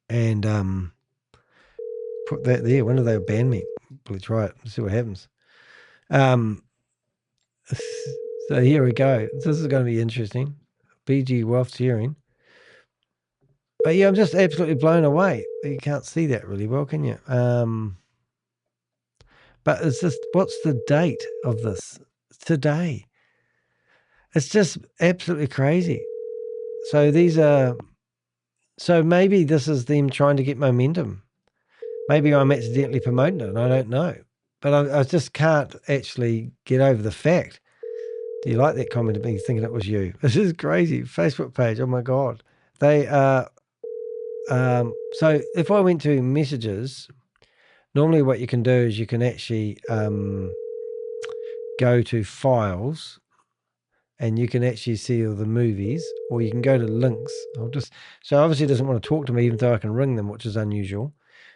And put that there. When do they ban me? Let's try it. Let's see what happens. So here we go. This is going to be interesting. BG Wealth Sharing. But yeah, I'm just absolutely blown away. You can't see that really well, can you? But it's just, what's the date of this? Today. It's just absolutely crazy. So so maybe this is them trying to get momentum. Maybe I'm accidentally promoting it and I don't know. But I just can't actually get over the fact. Do you like that comment of me thinking it was you? This is crazy. Facebook page. Oh my God. They are, so if I went to messages, normally what you can do is you can actually go to files and you can actually see all the movies, or you can go to links. So obviously it doesn't want to talk to me even though I can ring them, which is unusual.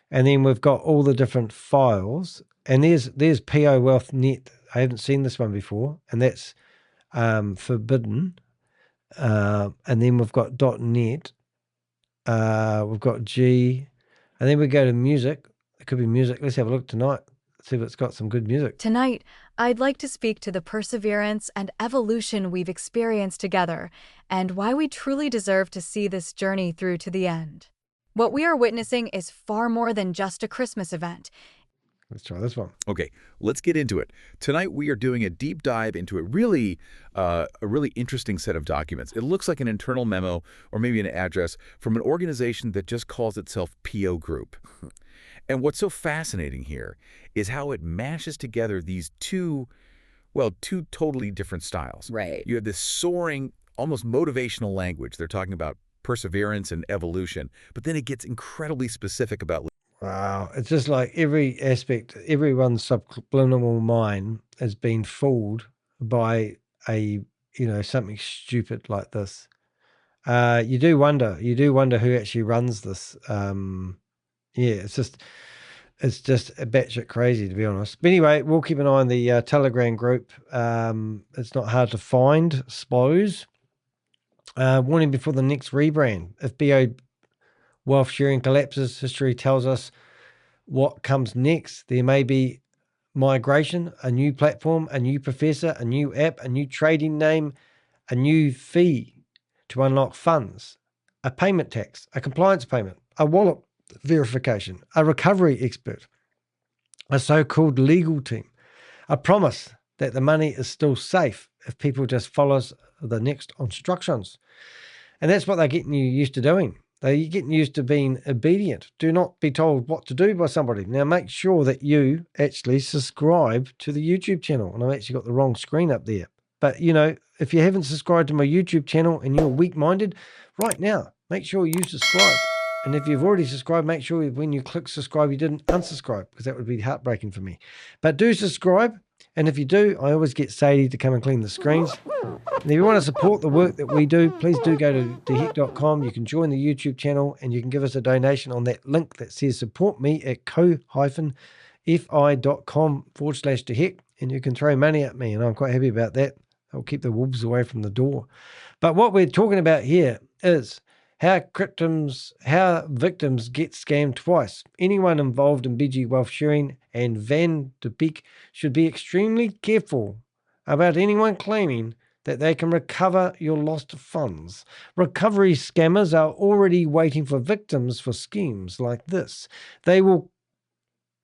And then we've got all the different files, and there's PO Wealth Net. I haven't seen this one before, and that's forbidden. And then we've got .net. We've got G, and then we go to music. It could be music. Let's have a look tonight. See if it's got some good music. Tonight, I'd like to speak to the perseverance and evolution we've experienced together and why we truly deserve to see this journey through to the end. What we are witnessing is far more than just a Christmas event. Let's try this one. Okay, let's get into it. Tonight we are doing a deep dive into a really interesting set of documents. It looks like an internal memo or maybe an address from an organization that just calls itself PO Group. And what's so fascinating here is how it mashes together these two Well, two totally different styles. Right. You have this soaring, almost motivational language. They're talking about perseverance and evolution, but then it gets incredibly specific about. Wow. It's just like every aspect, everyone's subliminal mind has been fooled by something stupid like this. You do wonder who actually runs this. It's just batshit crazy, to be honest. But anyway, we'll keep an eye on the Telegram group. It's not hard to find, suppose. Warning before the next rebrand. If BO wealth sharing collapses, history tells us what comes next. There may be migration, a new platform, a new professor, a new app, a new trading name, a new fee to unlock funds, a payment tax, a compliance payment, a wallet verification, a recovery expert, a so-called legal team, a promise that the money is still safe if people just follow the next instructions. And that's what they're getting you used to doing. They're getting used to being obedient. Do not be told what to do by somebody. Now, make sure that you actually subscribe to the YouTube channel. And I've actually got the wrong screen up there. But, if you haven't subscribed to my YouTube channel and you're weak-minded, right now, make sure you subscribe. And if you've already subscribed, make sure when you click subscribe, you didn't unsubscribe, because that would be heartbreaking for me. But do subscribe. And if you do, I always get Sadie to come and clean the screens. And if you want to support the work that we do, please do go to deheck.com. You can join the YouTube channel and you can give us a donation on that link that says support me at ko-fi.com/deheck. And you can throw money at me, and I'm quite happy about that. I'll keep the wolves away from the door. But what we're talking about here is how victims get scammed twice. Anyone involved in BG wealth sharing and Vantapeak should be extremely careful about anyone claiming that they can recover your lost funds. Recovery scammers are already waiting for victims for schemes like this. They will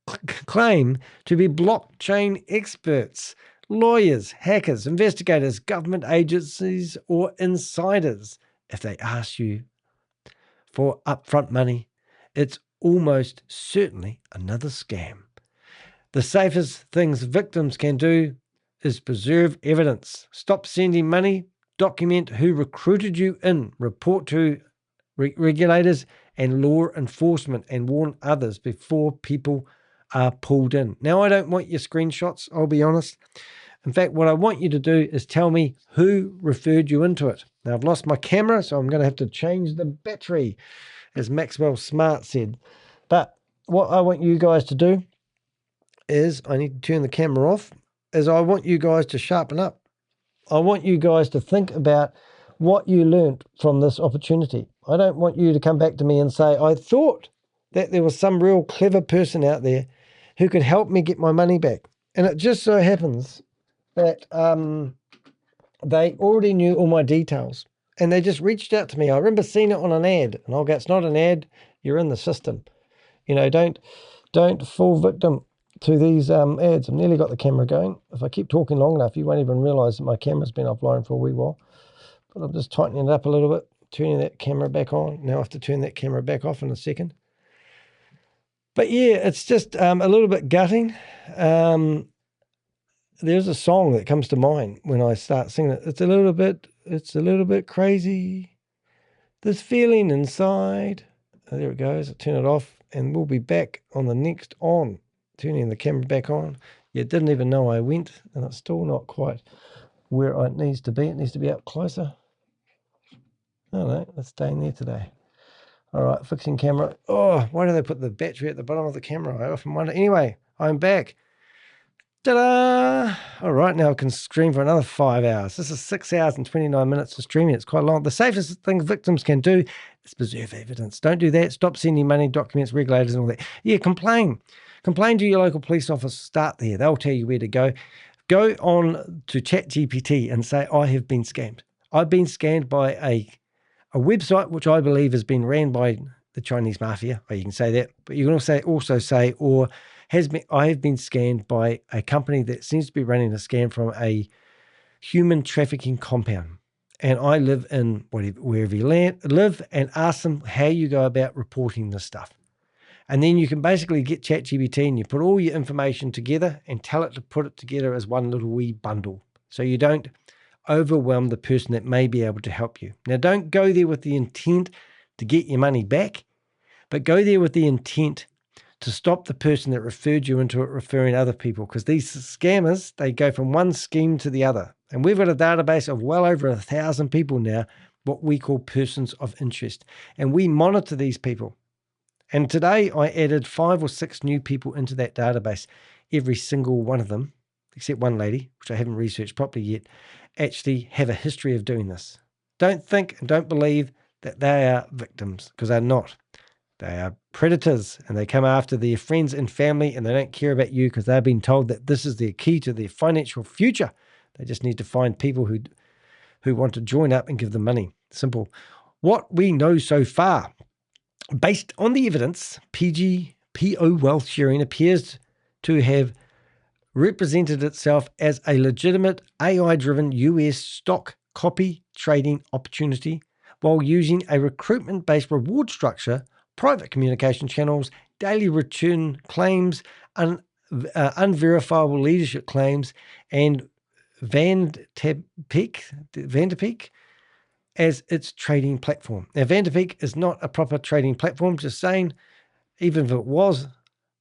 claim to be blockchain experts, lawyers, hackers, investigators, government agencies, or insiders. If they ask you for upfront money, it's almost certainly another scam. The safest things victims can do is preserve evidence. Stop sending money, document who recruited you in, report to regulators and law enforcement, and warn others before people are pulled in. Now, I don't want your screenshots, I'll be honest. In fact, what I want you to do is tell me who referred you into it. Now, I've lost my camera, so I'm going to have to change the battery, as Maxwell Smart said. But what I want you guys to do is, I need to turn the camera off, is I want you guys to sharpen up. I want you guys to think about what you learned from this opportunity. I don't want you to come back to me and say, I thought that there was some real clever person out there who could help me get my money back. And it just so happens that they already knew all my details and they just reached out to me. I remember seeing it on an ad, and I'll go, it's not an ad, you're in the system. Don't fall victim to these ads. I've nearly got the camera going. If I keep talking long enough, you won't even realize that my camera's been offline for a wee while. But I'm just tightening it up a little bit, turning that camera back on. Now I have to turn that camera back off in a second. But yeah, it's just a little bit gutting. There's a song that comes to mind when I start singing it. It's a little bit crazy. This feeling inside. Oh, there it goes. I'll turn it off and we'll be back on the next on. Turning the camera back on. You didn't even know I went, and it's still not quite where it needs to be. It needs to be up closer. Oh no, it's staying there today. All right, fixing camera. Oh, why do they put the battery at the bottom of the camera? I often wonder. Anyway, I'm back. Ta-da! All right, now I can stream for another 5 hours. This is 6 hours and 29 minutes of streaming. It's quite long. The safest thing victims can do is preserve evidence. Don't do that. Stop sending money, documents, regulators, and all that. Yeah, complain. Complain to your local police officer. Start there. They'll tell you where to go. Go on to ChatGPT and say, I have been scammed. I've been scammed by a website which I believe has been ran by the Chinese mafia. Or you can say that, but you can also say, I have been scammed by a company that seems to be running a scam from a human trafficking compound. And I live in wherever you live, and ask them how you go about reporting this stuff. And then you can basically get ChatGPT and you put all your information together and tell it to put it together as one little wee bundle. So you don't overwhelm the person that may be able to help you. Now, don't go there with the intent to get your money back, but go there with the intent to stop the person that referred you into it referring other people, because these scammers, they go from one scheme to the other. And we've got a database of well over 1,000 people now, what we call persons of interest. And we monitor these people. And today I added 5 or 6 new people into that database. Every single one of them, except one lady, which I haven't researched properly yet, actually have a history of doing this. Don't think and don't believe that they are victims, because they're not. They are predators, and they come after their friends and family, and they don't care about you because they've been told that this is their key to their financial future. They just need to find people who want to join up and give them money. Simple. What we know so far, based on the evidence, PO wealth sharing appears to have represented itself as a legitimate AI-driven US stock copy trading opportunity while using a recruitment-based reward structure, private communication channels, daily return claims, unverifiable leadership claims, and Vantapeak as its trading platform. Now, Vantapeak is not a proper trading platform, just saying. Even if it was,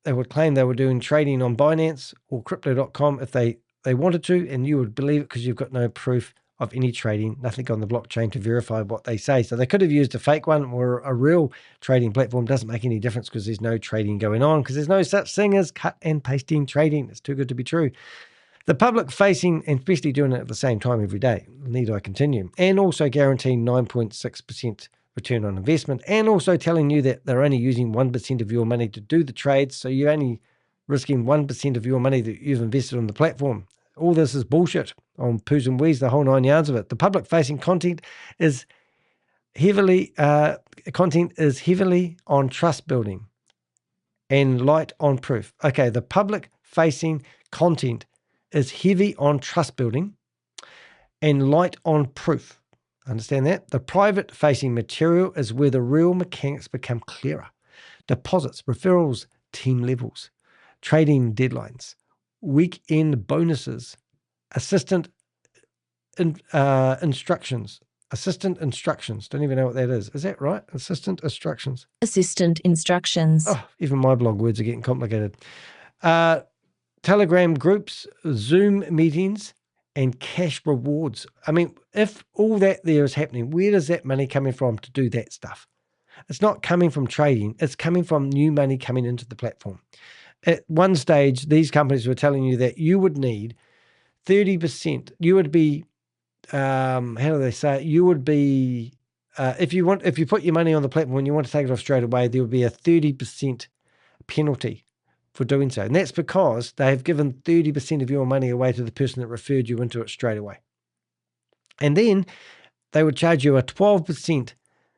they would claim they were doing trading on Binance or crypto.com if they wanted to, and you would believe it because you've got no proof of any trading, nothing on the blockchain to verify what they say. So they could have used a fake one, or a real trading platform. Doesn't make any difference because there's no trading going on, because there's no such thing as cut and pasting trading. It's too good to be true. The public facing, and especially doing it at the same time every day, need I continue, and also guaranteeing 9.6% return on investment, and also telling you that they're only using 1% of your money to do the trades, so you're only risking 1% of your money that you've invested on the platform. All this is bullshit on poos and wees, the whole 9 yards of it. The public-facing content is heavily on trust building and light on proof. Okay, the public-facing content is heavy on trust building and light on proof. Understand that? The private-facing material is where the real mechanics become clearer. Deposits, referrals, team levels, trading deadlines, weekend bonuses, assistant instructions. Assistant instructions. Don't even know what that is. Is that right? Assistant instructions. Assistant instructions. Oh, even my blog words are getting complicated. Telegram groups, Zoom meetings, and cash rewards. I mean, if all that there is happening, where does that money coming from to do that stuff? It's not coming from trading. It's coming from new money coming into the platform. At one stage, these companies were telling you that you would need 30%. You would be, how do they say it? You would be, if you put your money on the platform and you want to take it off straight away, there would be a 30% penalty for doing so. And that's because they have given 30% of your money away to the person that referred you into it straight away. And then they would charge you a 12%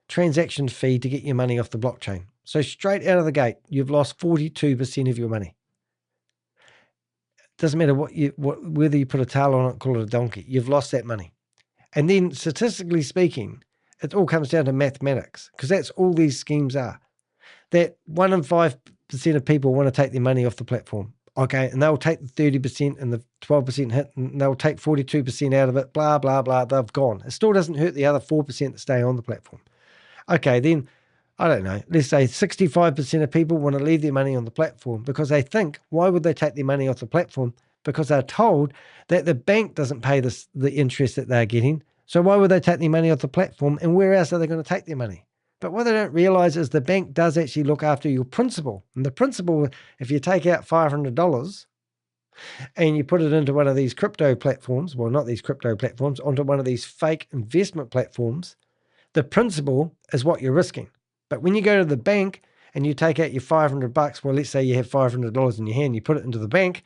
transaction fee to get your money off the blockchain. So straight out of the gate, you've lost 42% of your money. Doesn't matter whether you put a tail on it, call it a donkey, you've lost that money. And then statistically speaking, it all comes down to mathematics, because that's all these schemes are. That 1 in 5% of people want to take their money off the platform. Okay, and they'll take the 30% and the 12% hit, and they'll take 42% out of it, blah, blah, blah, they've gone. It still doesn't hurt the other 4% that stay on the platform. Okay, then, I don't know, let's say 65% of people want to leave their money on the platform because they think, why would they take their money off the platform? Because they're told that the bank doesn't pay the interest that they're getting. So why would they take their money off the platform, and where else are they going to take their money? But what they don't realize is the bank does actually look after your principal. And the principal, if you take out $500 and you put it into one of these crypto platforms, well, not these crypto platforms, onto one of these fake investment platforms, the principal is what you're risking. But when you go to the bank and you take out your $500, well, let's say you have $500 in your hand, you put it into the bank,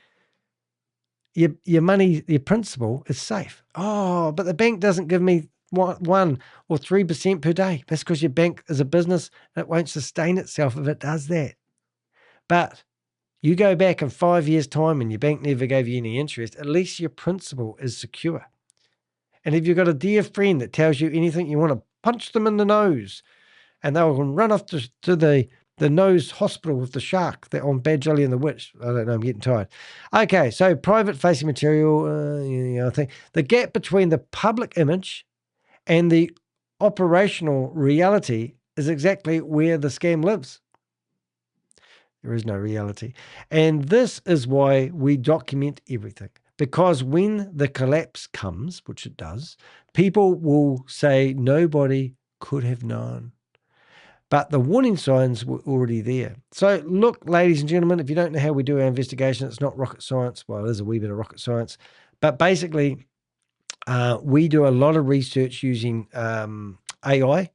your money, your principal is safe. Oh, but the bank doesn't give me 1 or 3% per day. That's because your bank is a business and it won't sustain itself if it does that. But you go back in 5 years' time and your bank never gave you any interest, at least your principal is secure. And if you've got a dear friend that tells you anything, you want to punch them in the nose, and they'll run off to the the nose hospital with the shark that on Bad Jelly and the Witch. I don't know, I'm getting tired. Okay, so private facing material, I think the gap between the public image and the operational reality is exactly where the scam lives. There is no reality. And this is why we document everything. Because when the collapse comes, which it does, people will say nobody could have known. But the warning signs were already there. So look, ladies and gentlemen, if you don't know how we do our investigation, it's not rocket science. Well, it is a wee bit of rocket science. But basically, we do a lot of research using AI.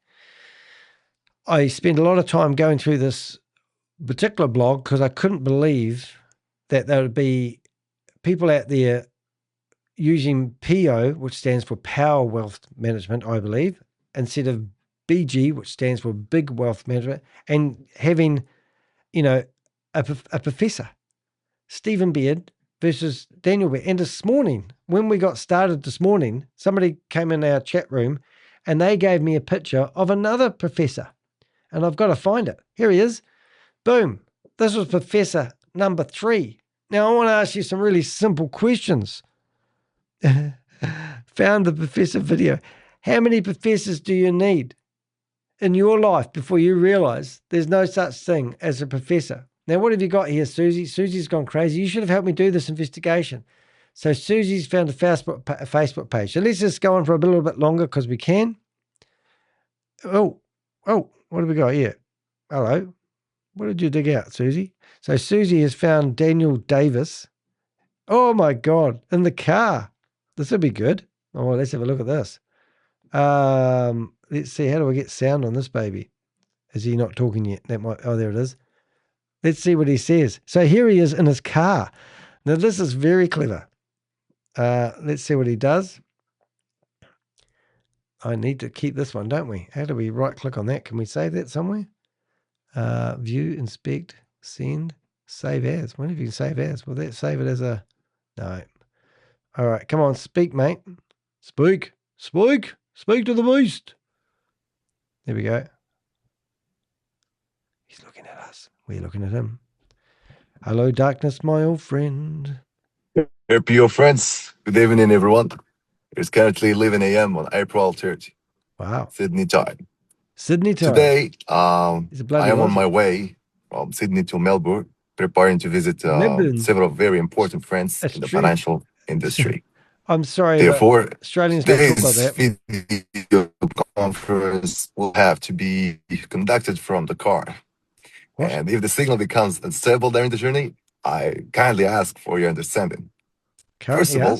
I spend a lot of time going through this particular blog because I couldn't believe that there would be people out there using PO, which stands for Power Wealth Management, I believe, instead of BG, which stands for Big Wealth Management, and having, a professor, Stephen Beard versus Daniel Beard. And this morning, when we got started this morning, somebody came in our chat room and they gave me a picture of another professor. And I've got to find it. Here he is. Boom. This was Professor number 3. Now, I want to ask you some really simple questions. Found the professor video. How many professors do you need in your life before you realize there's no such thing as a professor? Now, what have you got here, Susie? Susie's gone crazy. You should have helped me do this investigation. So Susie's found a Facebook page. So let's just go on for a little bit longer because we can. Oh, what have we got here? Hello. What did you dig out, Susie? So Susie has found Daniel Davis. Oh, my God. In the car. This will be good. Oh, let's have a look at this. Let's see. How do I get sound on this baby? Is he not talking yet? There it is. Let's see what he says. So here he is in his car. Now, this is very clever. Let's see what he does. I need to keep this one, don't we? How do we right-click on that? Can we save that somewhere? View, inspect, send, save as. What if you can save as? Will that save it as a... No. All right, come on, speak, mate. Speak to the beast. There we go. He's looking at us. We're looking at him. Hello, darkness, my old friend. Hey, PO friends. Good evening, everyone. It's currently 11 a.m. on April 30. Wow. Sydney time. Today, I am on my way from Sydney to Melbourne, preparing to visit several very important friends in the financial industry. I'm sorry, therefore, Australians don't talk like that. This video conference will have to be conducted from the car. What? And if the signal becomes unstable during the journey, I kindly ask for your understanding. First of all,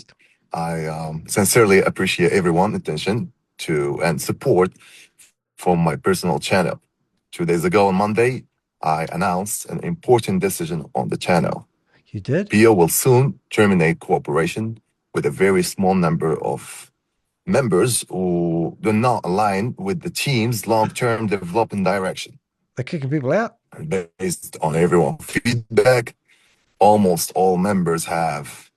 I sincerely appreciate everyone's attention to and support from my personal channel. 2 days ago on Monday, I announced an important decision on the channel. You did? PO will soon terminate cooperation with a very small number of members who do not align with the team's long-term development direction. They're kicking people out? And based on everyone's feedback, almost all members have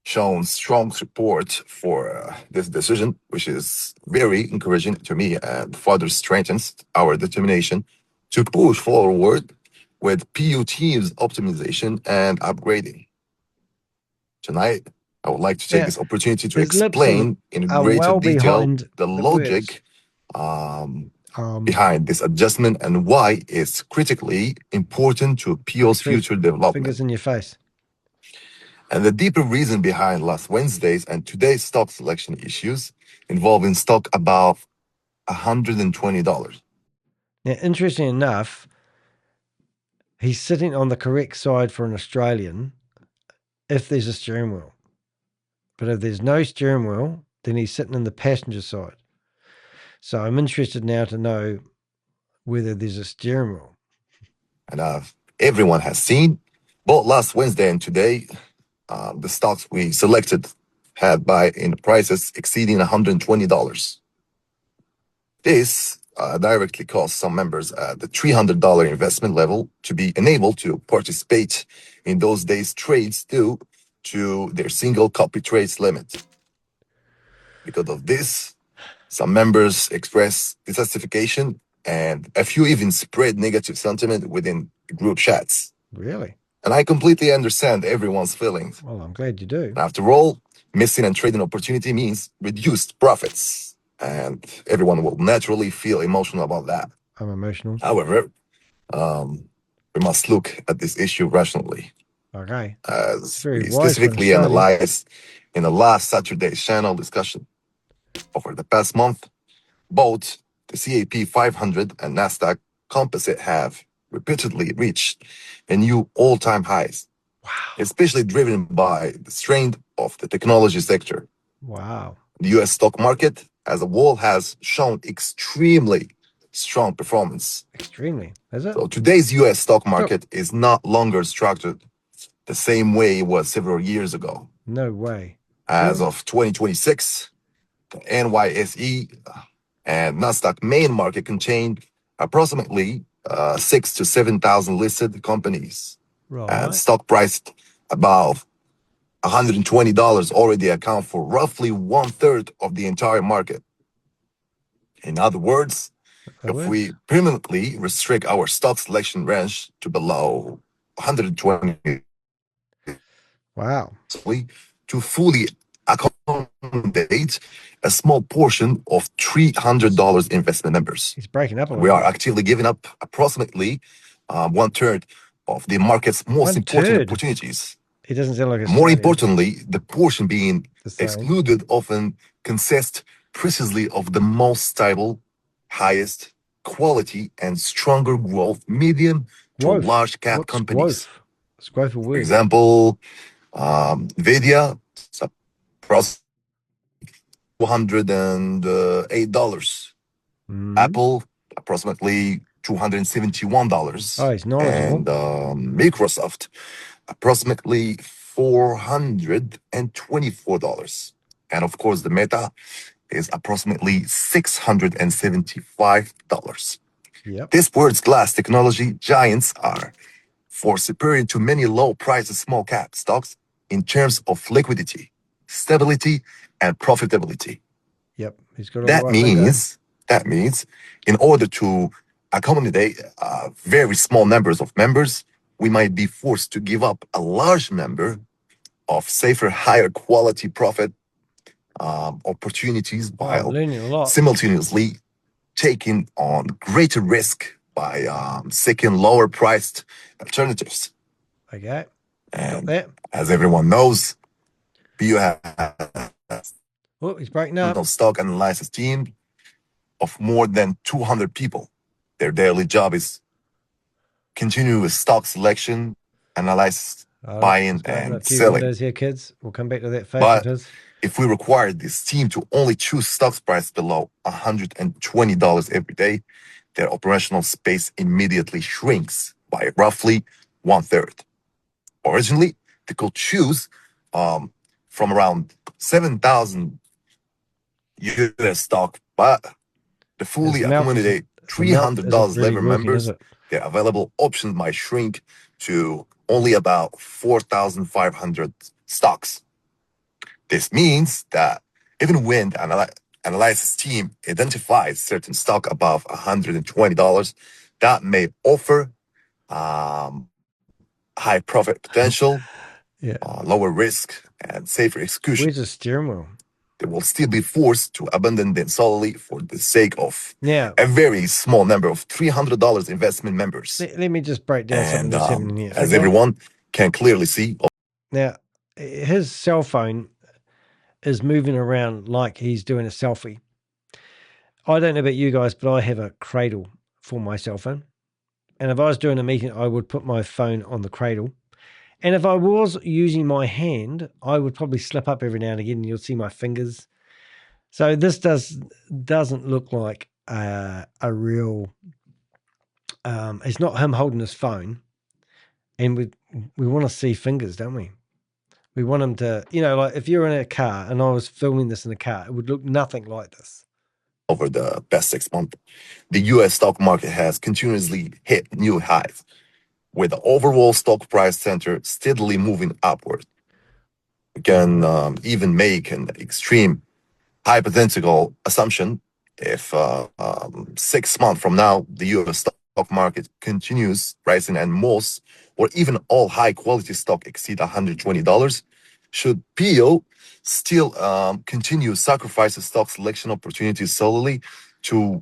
shown strong support for this decision, which is very encouraging to me and further strengthens our determination to push forward with PU team's optimization and upgrading. Tonight, I would like to take this opportunity to explain in greater detail the logic behind this adjustment and why it's critically important to PO's future development. Fingers in your face. And the deeper reason behind last Wednesday's and today's stock selection issues involving stock above $120. Now, interesting enough, he's sitting on the correct side for an Australian if there's a steering wheel. But if there's no steering wheel, then he's sitting in the passenger side. So I'm interested now to know whether there's a steering wheel. And everyone has seen, both last Wednesday and today, the stocks we selected had buy-in prices exceeding $120. This directly cost some members at the $300 investment level to be enabled to participate in those days' trades due to their single copy trades limit. Because of this, some members expressed dissatisfaction and a few even spread negative sentiment within group chats. Really? And I completely understand everyone's feelings. Well, I'm glad you do. After all, missing and trading opportunity means reduced profits, and everyone will naturally feel emotional about that. I'm emotional. However, we must look at this issue rationally. Okay. As Very we wise specifically from Australia. analyzed in the last Saturday's channel discussion. Over the past month, both the CAP 500 and NASDAQ Composite have repeatedly reached a new all-time highs, Wow. especially driven by the strength of the technology sector. Wow. The US stock market as a whole has shown extremely strong performance. Extremely. Is it? So today's US stock market is not longer structured the same way it was several years ago. No way. As of 2026, the NYSE and Nasdaq main market contained approximately 6,000 to 7,000 listed companies. Right. And stock priced above $120 already account for roughly 1/3 of the entire market. In other words, if we permanently restrict our stock selection range to below 120, wow, to fully accommodate a small portion of $300 investment members. He's breaking up a little We are bit. actively giving up approximately 1/3 of the market's most important opportunities. It doesn't sound like a More importantly, the portion being same. excluded often consists precisely of the most stable, highest quality, and stronger growth medium to large cap What's companies. Growth? It's growth a word. For example, Nvidia, $208. Apple, approximately $271. Oh, he's knowledgeable. And Microsoft, approximately $424. And of course, the Meta is approximately $675. Yep. This world's class technology giants are for superior to many low-priced small cap stocks in terms of liquidity, stability, and profitability. Yep, he's got all That right means in order to accommodate very small numbers of members, we might be forced to give up a large number of safer, higher quality profit opportunities while simultaneously taking on greater risk by seeking lower priced alternatives. Okay. And as everyone knows, BU has he's breaking up. a stock analysis team of more than 200 people. Their daily job is continuous stock selection, analysis, buying, and selling. Here, kids. We'll come back to that face. If we require this team to only choose stocks priced below $120 every day, their operational space immediately shrinks by roughly 1/3. Originally, they could choose from around 7,000 US stock, but the fully accommodate $300 level members, their available options might shrink to only about 4,500 stocks. This means that even when the analysis team identifies certain stock above $120, that may offer high profit potential, lower risk, and safer execution. Where's the steering wheel? They will still be forced to abandon them solely for the sake of a very small number of $300 investment members. Let me just break down something that's happening here. As everyone can clearly see. Now, his cell phone is moving around like he's doing a selfie. I don't know about you guys, but I have a cradle for my cell phone. And if I was doing a meeting, I would put my phone on the cradle. And if I was using my hand, I would probably slip up every now and again, and you'll see my fingers. So this doesn't look like a real. It's not him holding his phone, and we want to see fingers, don't we? We want him to, like if you're in a car and I was filming this in a car, it would look nothing like this. Over the past 6 months, the U.S. stock market has continuously hit new highs, with the overall stock price center steadily moving upward. We can even make an extreme hypothetical assumption If 6 months from now, the US stock market continues rising and most or even all high quality stock exceed $120, should PO still continue sacrifice stock selection opportunities solely to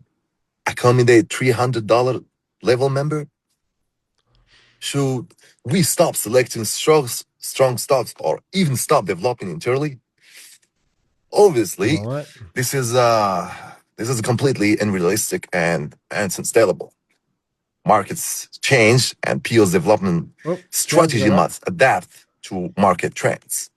accommodate $300 level member? Should we stop selecting strong stocks or even stop developing entirely? Obviously, All right. this is completely unrealistic and unsustainable. Markets change and PO's development strategy must adapt to market trends.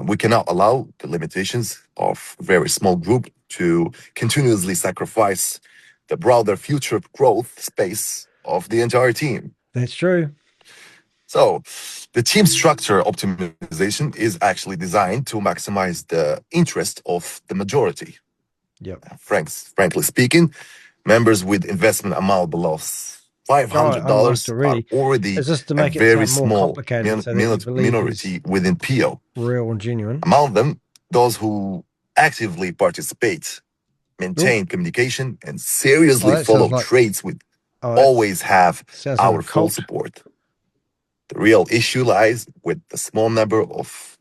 We cannot allow the limitations of a very small group to continuously sacrifice the broader future growth space of the entire team. That's true. So, the team structure optimization is actually designed to maximize the interest of the majority. Yep. Frankly speaking, members with investment amount below $500 are already is this to a make very it sound more small complicated so that you believe minority within PO. Real and genuine. Among them, those who actively participate, maintain communication, and seriously follow trades with always have our full support. The real issue lies with the small number of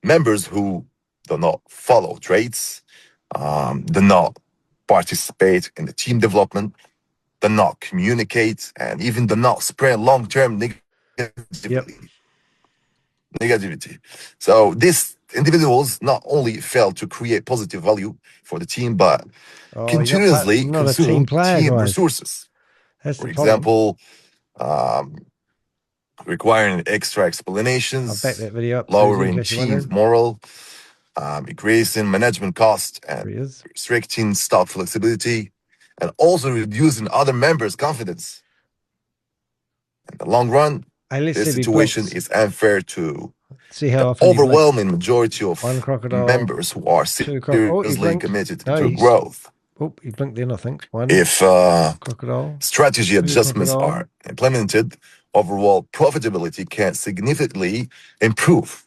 members who do not follow trades, do not participate in the team development, do not communicate, and even do not spread long-term negativity. So these individuals not only fail to create positive value for the team, but continuously consume team resources. For example, requiring extra explanations, lowering team's morale, increasing management costs, and restricting stock flexibility, and also reducing other members' confidence. In the long run, this situation is unfair to the overwhelming majority of members who are seriously committed to growth. Oh, he blinked then, I think. If strategy adjustments are implemented, overall profitability can significantly improve.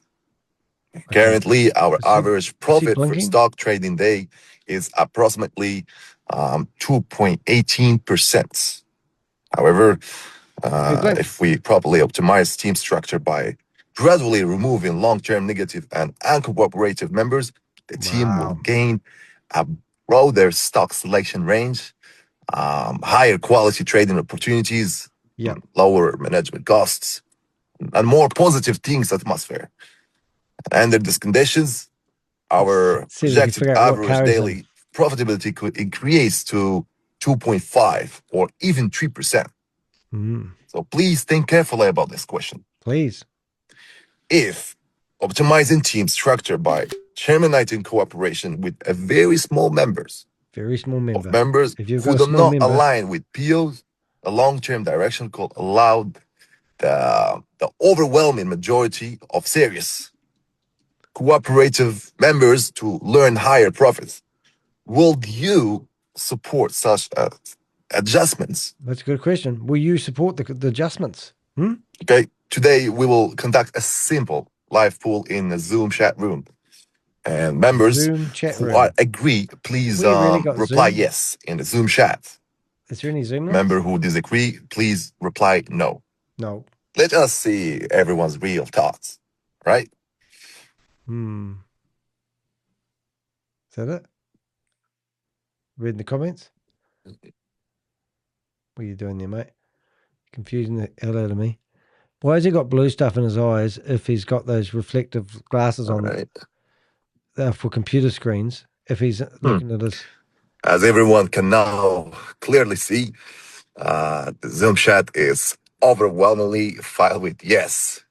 Currently, our average profit for stock trading day is approximately 2.18%. However, if we properly optimize team structure by gradually removing long-term negative and uncooperative members, the team will gain a broader stock selection range, higher quality trading opportunities, lower management costs, and more positive team atmosphere. Under these conditions, our projected average daily profitability could increase to 2.5 or even 3%. So please think carefully about this question. Please. If optimizing team structure by terminating cooperation with a very small members of members who do not align with POs, a long-term direction could allow the overwhelming majority of serious cooperative members to learn higher profits. Will you support such adjustments? That's a good question. Will you support the adjustments? Okay, today we will conduct a simple live poll in a Zoom chat room. And members who agree, please reply yes in the Zoom chat. Is there any Zoom? Member who disagree, please reply no. No. Let us see everyone's real thoughts, right? Is that it? Reading the comments? What are you doing there, mate? Confusing the hell out of me. Why has he got blue stuff in his eyes if he's got those reflective glasses on for computer screens? If he's looking at us. As everyone can now clearly see, the Zoom chat is overwhelmingly filled with yes.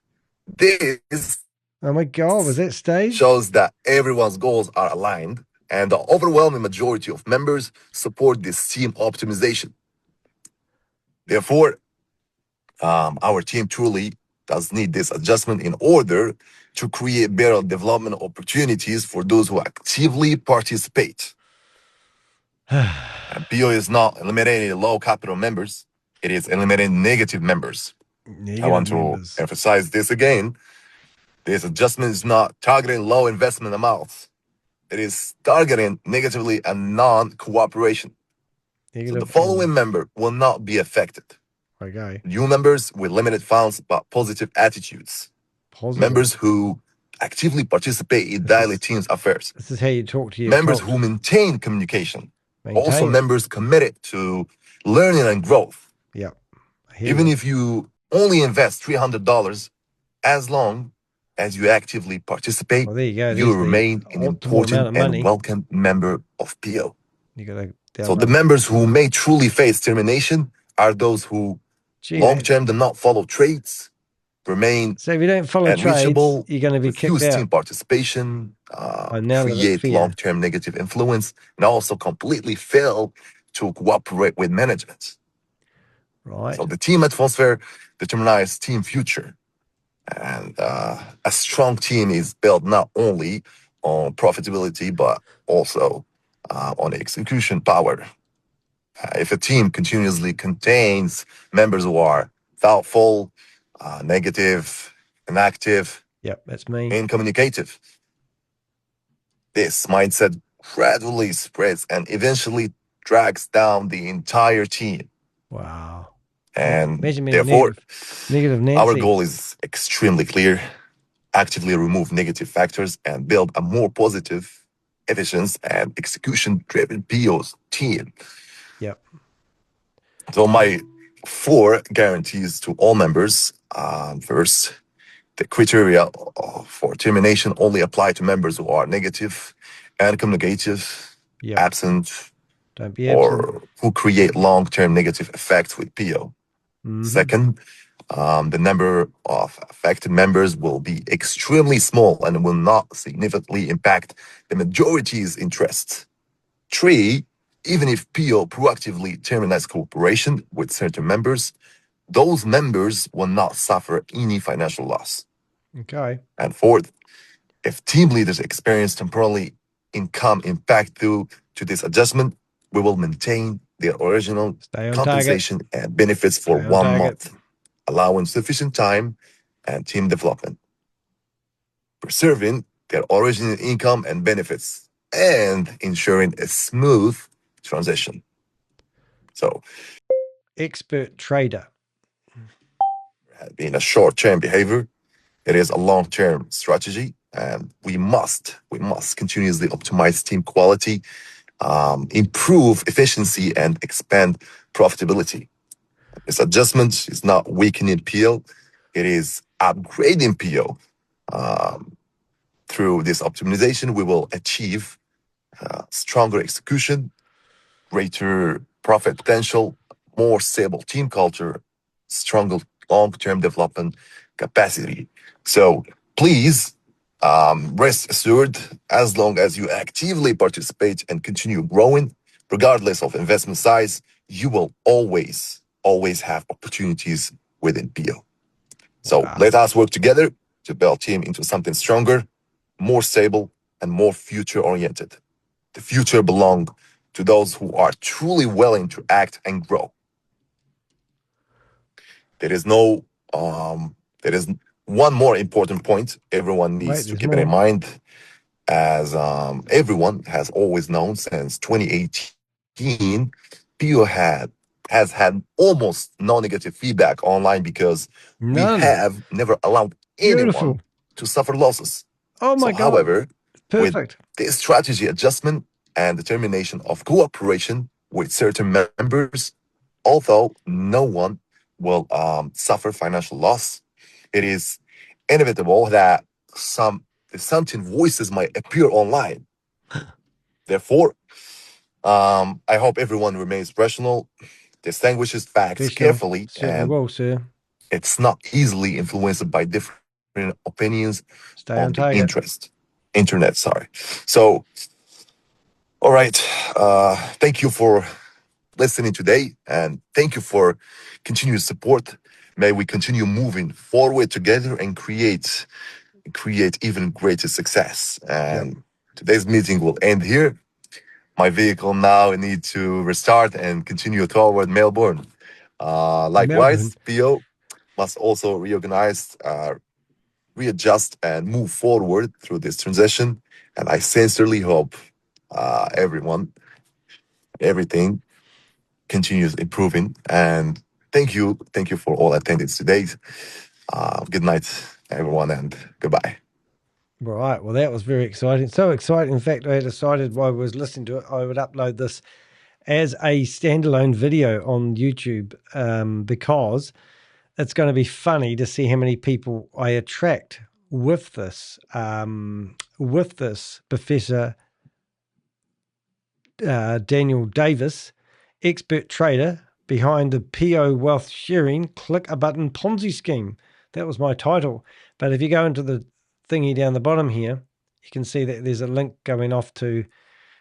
This oh my God, was that staged? Shows that everyone's goals are aligned and the overwhelming majority of members support this team optimization. Therefore, our team truly does need this adjustment in order to create better development opportunities for those who actively participate. And PO is not eliminating low capital members, it is eliminating negative members. I want to emphasize this again. This adjustment is not targeting low investment amounts. it is targeting negatively and non-cooperation. So the following member will not be affected. Okay. New members with limited funds but positive attitudes. Members who actively participate in daily team's affairs. This is how you talk to your Members coach. who maintain communication. Also Maintain. members committed to learning and growth. Yeah. Even if you only invest $300, as long as you actively participate, Well, there you go. you There's remain the an ultimate amount of important money. and welcome member of PO. You got to So the members who may truly face termination are those who long-term do not follow trades, remain So if you don't follow trades, unreachable, you're going to be kicked refuse out. team participation, now create fear. long-term negative influence, and also completely fail to cooperate with management. Right. So the team atmosphere determines team future. And a strong team is built not only on profitability, but also on execution power. If a team continuously contains members who are thoughtful, negative, inactive, yep, that's me, incommunicative, this mindset gradually spreads and eventually drags down the entire team. Wow. And therefore, negative Nancy. Our goal is extremely clear. Actively remove negative factors and build a more positive, efficient, and execution-driven PO's team. Yep. So my 4 guarantees to all members. First, the criteria for termination only apply to members who are negative and communicative, absent, don't be absent, or who create long-term negative effects with PO. Second, the number of affected members will be extremely small and will not significantly impact the majority's interests. 3, even if PO proactively terminates cooperation with certain members, those members will not suffer any financial loss. Okay. And 4th, if team leaders experience temporarily income impact due to this adjustment, we will maintain their original compensation and benefits for 1 month, allowing sufficient time and team development, preserving their original income and benefits, and ensuring a smooth transition. So, expert trader. Being a short-term behavior, it is a long-term strategy, and we must continuously optimize team quality, improve efficiency, and expand profitability. This adjustment is not weakening PO, it is upgrading PO. Through this optimization, we will achieve stronger execution, greater profit potential, more stable team culture, stronger long-term development capacity. So please rest assured, as long as you actively participate and continue growing, regardless of investment size, you will always have opportunities within PO. So let us work together to build team into something stronger, more stable, and more future-oriented. The future belongs to those who are truly willing to act and grow. There is one more important point everyone needs to keep in mind, as everyone has always known since 2018, PO has had almost no negative feedback online because we have never allowed anyone to suffer losses. Oh my God. However, perfect. With this strategy adjustment and determination of cooperation with certain members, although no one will suffer financial loss, it is inevitable that some dissenting voices might appear online. Therefore, I hope everyone remains rational, distinguishes facts carefully, and it's not easily influenced by different opinions on the internet. So, all right. Thank you for listening today, and thank you for continuous support. May we continue moving forward together and create even greater success. And today's meeting will end here. My vehicle now needs to restart and continue toward Melbourne. Likewise, PO must also reorganize, readjust, and move forward through this transition. And I sincerely hope everything continues improving. And thank you for all attendees today. Good night, everyone, and goodbye. Right. Well, that was very exciting. So exciting. In fact, I decided while I was listening to it, I would upload this as a standalone video on YouTube because it's going to be funny to see how many people I attract with this Professor Daniel Davis, expert trader behind the PO wealth sharing click a button Ponzi scheme. That was my title. But if you go into the thingy down the bottom here, you can see that there's a link going off to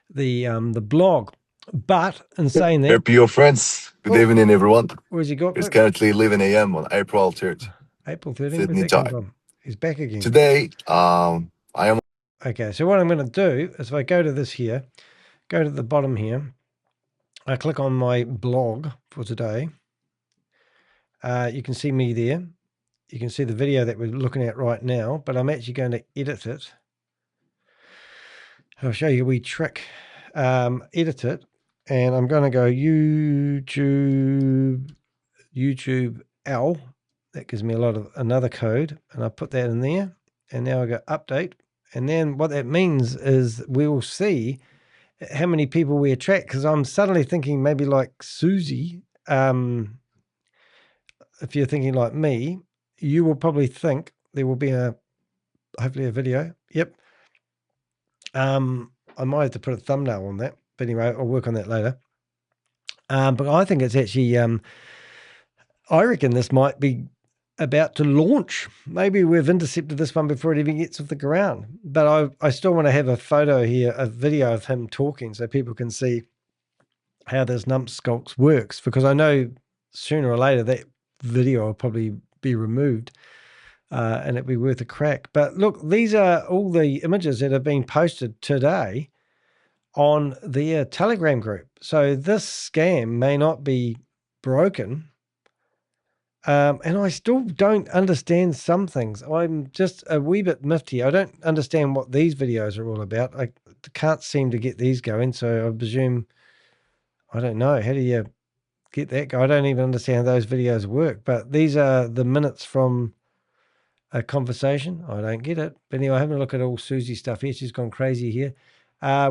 the blog. But in saying that, PO friends, good evening, everyone. Where's he got? It's currently 11 a.m. on April 3rd. April 13th. Sydney Where's that come time. from? He's back again. Today, I am. Okay, so what I'm going to do is if I go to this here, go to the bottom here, I click on my blog for today. You can see me there. You can see the video that we're looking at right now, but I'm actually going to edit it. I'll show you a wee trick. Edit it, and I'm going to go YouTube L. That gives me another code, and I put that in there. And now I go update. And then what that means is we will see how many people we attract, because I'm suddenly thinking maybe like Susie, if you're thinking like me, you will probably think there will be hopefully a video. Yep. I might have to put a thumbnail on that, but anyway, I'll work on that later. But I think it's actually, I reckon this might be about to launch. Maybe we've intercepted this one before it even gets off the ground. But I still want to have a photo here, a video of him talking, so people can see how this numbskulks works, because I know sooner or later that video will probably be removed and it'd be worth a crack. But look, these are all the images that have been posted today on their Telegram group. So this scam may not be broken. And I still don't understand some things. I'm just a wee bit miffy. I don't understand what these videos are all about. I can't seem to get these going. So I presume, I don't know. How do you get that going? I don't even understand how those videos work. But these are the minutes from a conversation. I don't get it. But anyway, having a look at all Susie stuff here. She's gone crazy here.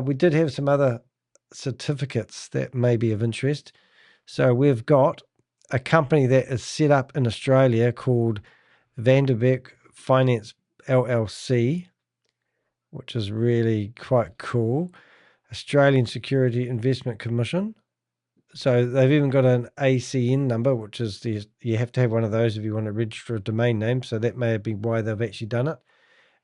We did have some other certificates that may be of interest. So we've got a company that is set up in Australia called Vantapeak Finance LLC, which is really quite cool. Australian Security Investment Commission. So they've even got an ACN number, which is you have to have one of those if you want to register a domain name. So that may have been why they've actually done it.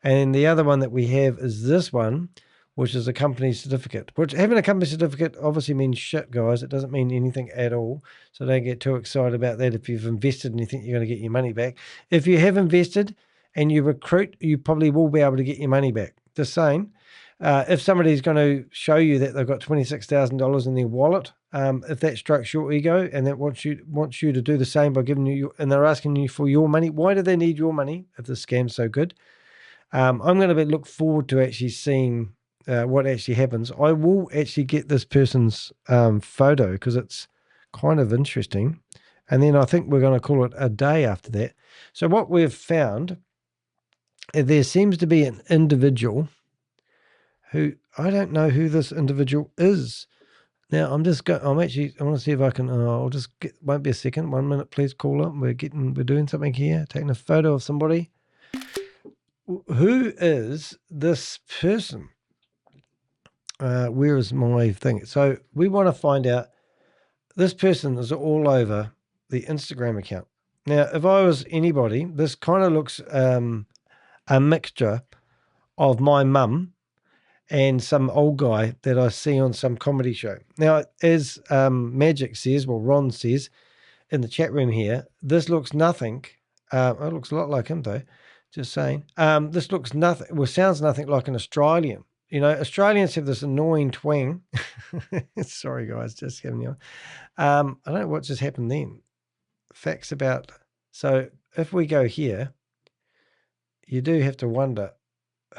And the other one that we have is this one, which is a company certificate, which having a company certificate obviously means shit, guys. It doesn't mean anything at all. So don't get too excited about that. If you've invested and you think you're going to get your money back. If you have invested and you recruit, you probably will be able to get your money back. Just saying. If somebody's going to show you that they've got $26,000 in their wallet, if that strikes your ego and that wants you to do the same by giving you, and they're asking you for your money, why do they need your money if the scam's so good? I'm going to look forward to actually seeing what actually happens. I will actually get this person's photo because it's kind of interesting. And then I think we're going to call it a day after that. So what we've found, there seems to be an individual who, I don't know who this individual is. Now I want to see if I can, won't be a second. 1 minute, please, caller. We're doing something here, taking a photo of somebody. Who is this person? Where is my thing? So we want to find out. This person is all over the Instagram account. Now, if I was anybody, this kind of looks a mixture of my mum and some old guy that I see on some comedy show. Now, as Magic says, well, Ron says in the chat room here, this looks nothing. It looks a lot like him, though. Just saying. This looks nothing. Well, sounds nothing like an Australian. You know, Australians have this annoying twang. Sorry, guys, just having you on. I don't know what just happened then. Facts about. So if we go here, you do have to wonder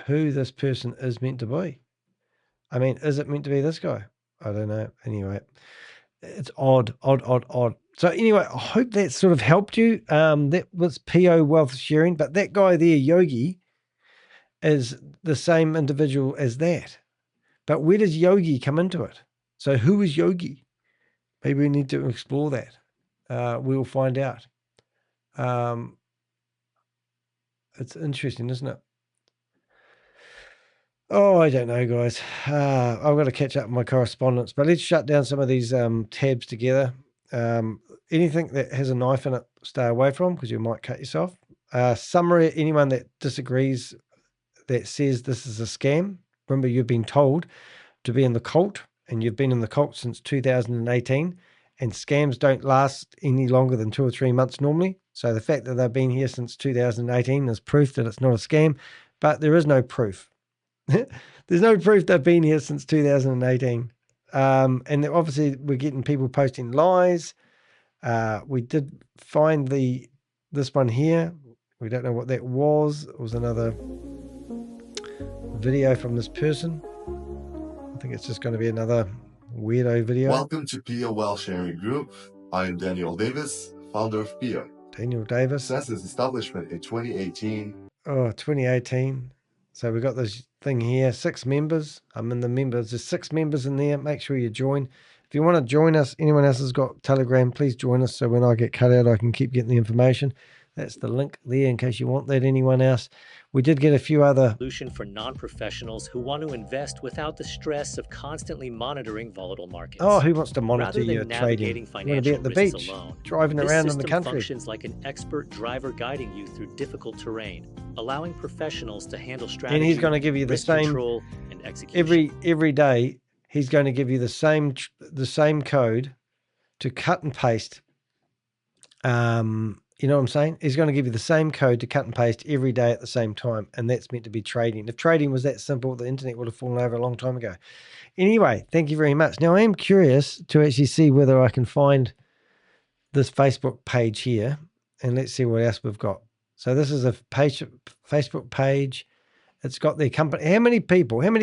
who this person is meant to be. I mean, is it meant to be this guy? I don't know. Anyway, it's odd. So anyway, I hope that sort of helped you. That was PO Wealth Sharing, but that guy there, Yogi, is the same individual as that. But where does Yogi come into it? So who is Yogi? Maybe we need to explore that. We'll find out. It's interesting, isn't it? Oh, I don't know, guys. I've got to catch up with my correspondence, but let's shut down some of these tabs together. Anything that has a knife in it, stay away from, because you might cut yourself. Summary, anyone that disagrees, that says this is a scam, remember you've been told to be in the cult, and you've been in the cult since 2018, and scams don't last any longer than 2 or 3 months normally. So the fact that they've been here since 2018 is proof that it's not a scam, but there is no proof. There's no proof they've been here since 2018. And obviously we're getting people posting lies. We did find this one here. We don't know what that was. It was another video from this person. I think it's just going to be another weirdo video. Welcome to PO Wealth Sharing Group. I am Daniel Davis, founder of PO. Daniel Davis. Since its establishment in 2018. Oh, 2018. So we got this thing here, 6 members. I'm in the members. There's 6 members in there. Make sure you join. If you want to join us, anyone else has got Telegram, please join us. So when I get cut out, I can keep getting the information. That's the link there in case you want that. Anyone else? We did get a few other solution for non-professionals who want to invest without the stress of constantly monitoring volatile markets. Oh, who wants to monitor your trading? You want to be at the beach, alone, driving around in the country. Functions like an expert driver guiding you through difficult terrain, allowing professionals to handle strategy. And he's going to give you the same control and execution. every day. He's going to give you the same code to cut and paste. You know what I'm saying? He's going to give you the same code to cut and paste every day at the same time, and that's meant to be trading. If trading was that simple, the internet would have fallen over a long time ago. Anyway, thank you very much. Now, I am curious to actually see whether I can find this Facebook page here, and let's see what else we've got. So this is a Facebook page. It's got their company. How many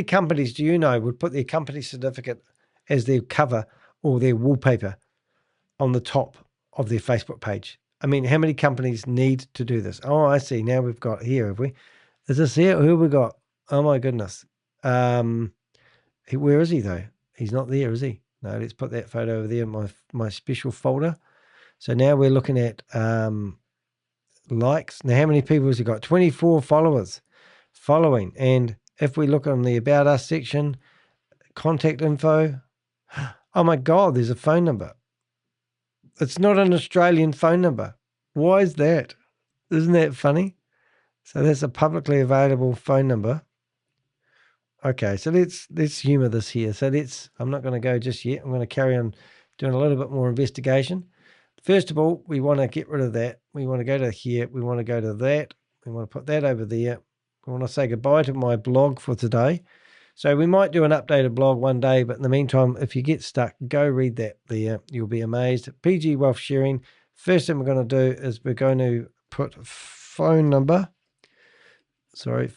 companies do you know would put their company certificate as their cover or their wallpaper on the top of their Facebook page? I mean, how many companies need to do this? Oh, I see. Now we've got here, have we? Is this here? Who have we got? Oh, my goodness. Where is he, though? He's not there, is he? No, let's put that photo over there in my special folder. So now we're looking at likes. Now, how many people has he got? 24 followers following. And if we look on the About Us section, contact info, oh, my God, there's a phone number. It's not an Australian phone number. Why is that? Isn't that funny? So that's a publicly available phone number. Okay, so let's humor this here. So I'm not going to go just yet. I'm going to carry on doing a little bit more investigation. First of all, we want to get rid of that. We want to go to here. We want to go to that. We want to put that over there. We want to say goodbye to my blog for today. So we might do an updated blog one day, but in the meantime, if you get stuck, go read that there. You'll be amazed. PG Wealth Sharing. First thing we're going to do is we're going to put phone number. We're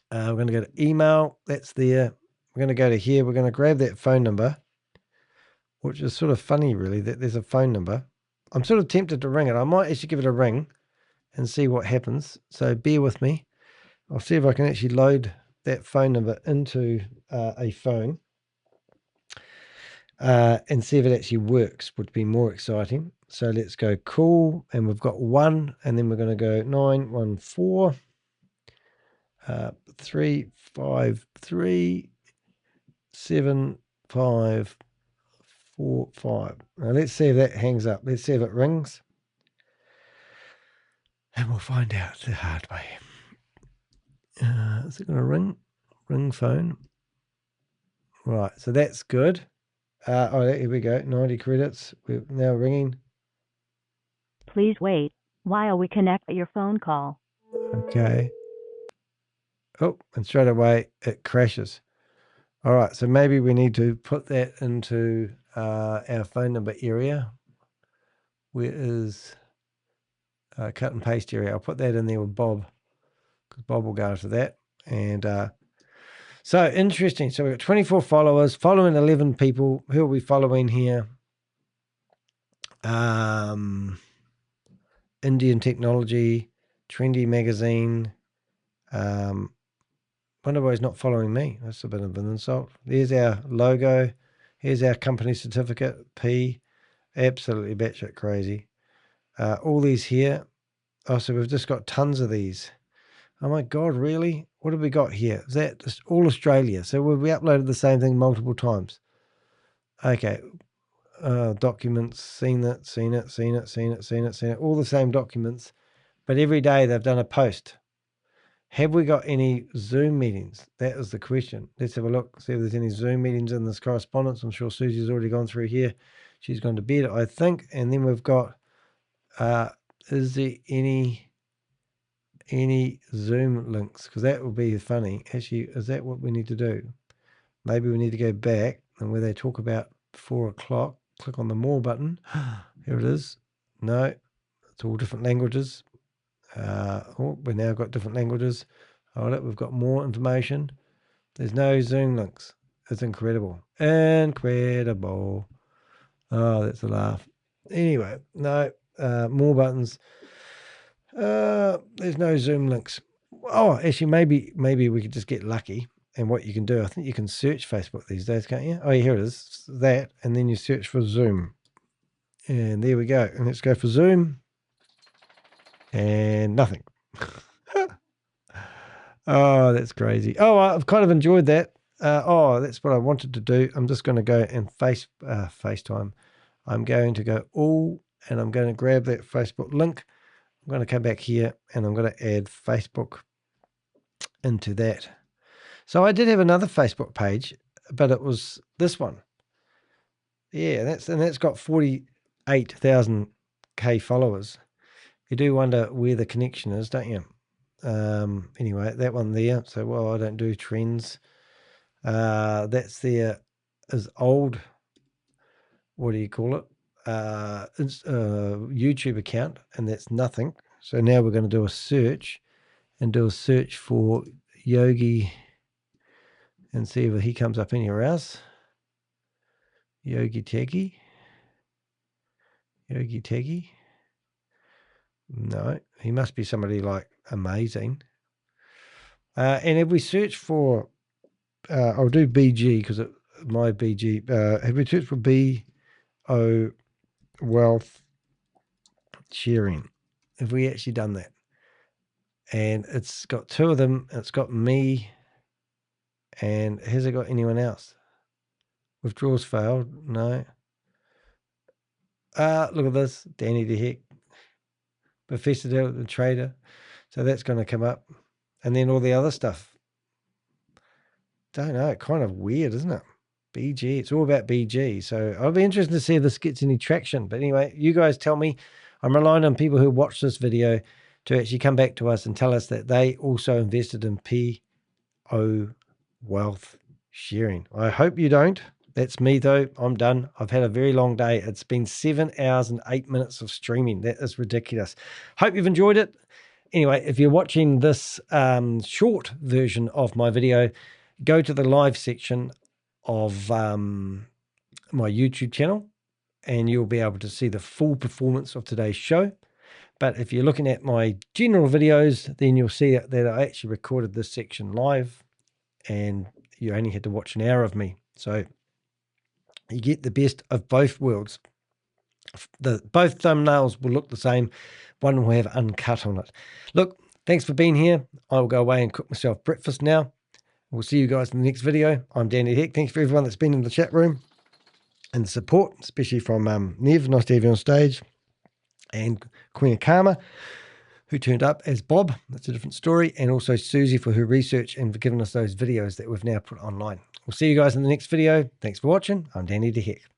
going to go to email. That's there. We're going to go to here. We're going to grab that phone number, which is sort of funny, really, that there's a phone number. I'm sort of tempted to ring it. I might actually give it a ring and see what happens. So bear with me. I'll see if I can actually load that phone number into a phone and see if it actually works, would be more exciting. So let's go call, and we've got 1, and then we're going to go 914 353 7545. Now let's see if that hangs up. Let's see if it rings, and we'll find out the hard way. Is it going to ring? Ring phone. Right, so that's good. Here we go. 90 credits. We're now ringing. Please wait while we connect your phone call. Okay. Oh, and straight away it crashes. All right, so maybe we need to put that into our phone number area. Where is cut and paste area? I'll put that in there with Bob. Bob will go after that. And so interesting. So we've got 24 followers, following 11 people. Who are we following here? Indian Technology, Trendy Magazine. Wonder why he's not following me. That's a bit of an insult. There's our logo. Here's our company certificate. P. Absolutely batshit crazy. All these here. Oh, so we've just got tons of these. Oh my God, really? What have we got here? Is that just all Australia? So we uploaded the same thing multiple times. Okay. Documents, seen it. All the same documents. But every day they've done a post. Have we got any Zoom meetings? That is the question. Let's have a look, see if there's any Zoom meetings in this correspondence. I'm sure Susie's already gone through here. She's gone to bed, I think. And then we've got, is there any Zoom links? Because that would be funny. Actually, is that what we need to do? Maybe we need to go back and where they talk about 4 o'clock, click on the more button. Here it is. No, it's all different languages. We've now got different languages. Hold it, we've got more information. There's no Zoom links. It's incredible. Incredible. Oh, that's a laugh. Anyway, no, more buttons. There's no Zoom links. Oh, actually, maybe we could just get lucky. And what you can do, I think you can search Facebook these days, can't you? Oh, yeah, here it is. That, and then you search for Zoom. And there we go. And let's go for Zoom. And nothing. Oh, that's crazy. Oh, I've kind of enjoyed that. That's what I wanted to do. I'm just going to go and FaceTime. I'm going to go all, and I'm going to grab that Facebook link. I'm going to come back here, and I'm going to add Facebook into that. So I did have another Facebook page, but it was this one. Yeah, that's got 48,000 followers. You do wonder where the connection is, don't you? Anyway, that one there. So, well, I don't do trends. That's there is old, what do you call it? It's a YouTube account, and that's nothing. So now we're going to do a search and do a search for Yogi and see if he comes up anywhere else. Yogi Teggy. No, he must be somebody like amazing. And if we search for, I'll do BG because my BG, have we searched for BO Wealth Sharing? Have we actually done that? And it's got 2 of them. It's got me. And has it got anyone else? Withdrawals failed. No. Look at this. Danny the Heck. Professor the Trader. So that's going to come up. And then all the other stuff. Don't know. Kind of weird, isn't it? BG. It's all about BG. So I'll be interested to see if this gets any traction. But anyway, you guys tell me. I'm relying on people who watch this video to actually come back to us and tell us that they also invested in PO Wealth Sharing. I hope you don't. That's me, though. I'm done. I've had a very long day. It's been 7 hours and 8 minutes of streaming. That is ridiculous. Hope you've enjoyed it. Anyway, if you're watching this short version of my video, go to the live section of my YouTube channel, and you'll be able to see the full performance of today's show. But if you're looking at my general videos, then you'll see that I actually recorded this section live, and you only had to watch an hour of me. So you get the best of both worlds. Both thumbnails will look the same. One will have uncut on it. Look, thanks for being here. I will go away and cook myself breakfast now. We'll see you guys in the next video. I'm Danny Heck. Thanks for everyone that's been in the chat room and the support, especially from Nev. Nice to have you on stage. And Queen of Karma, who turned up as Bob. That's a different story. And also Susie for her research and for giving us those videos that we've now put online. We'll see you guys in the next video. Thanks for watching. I'm Danny the Heck.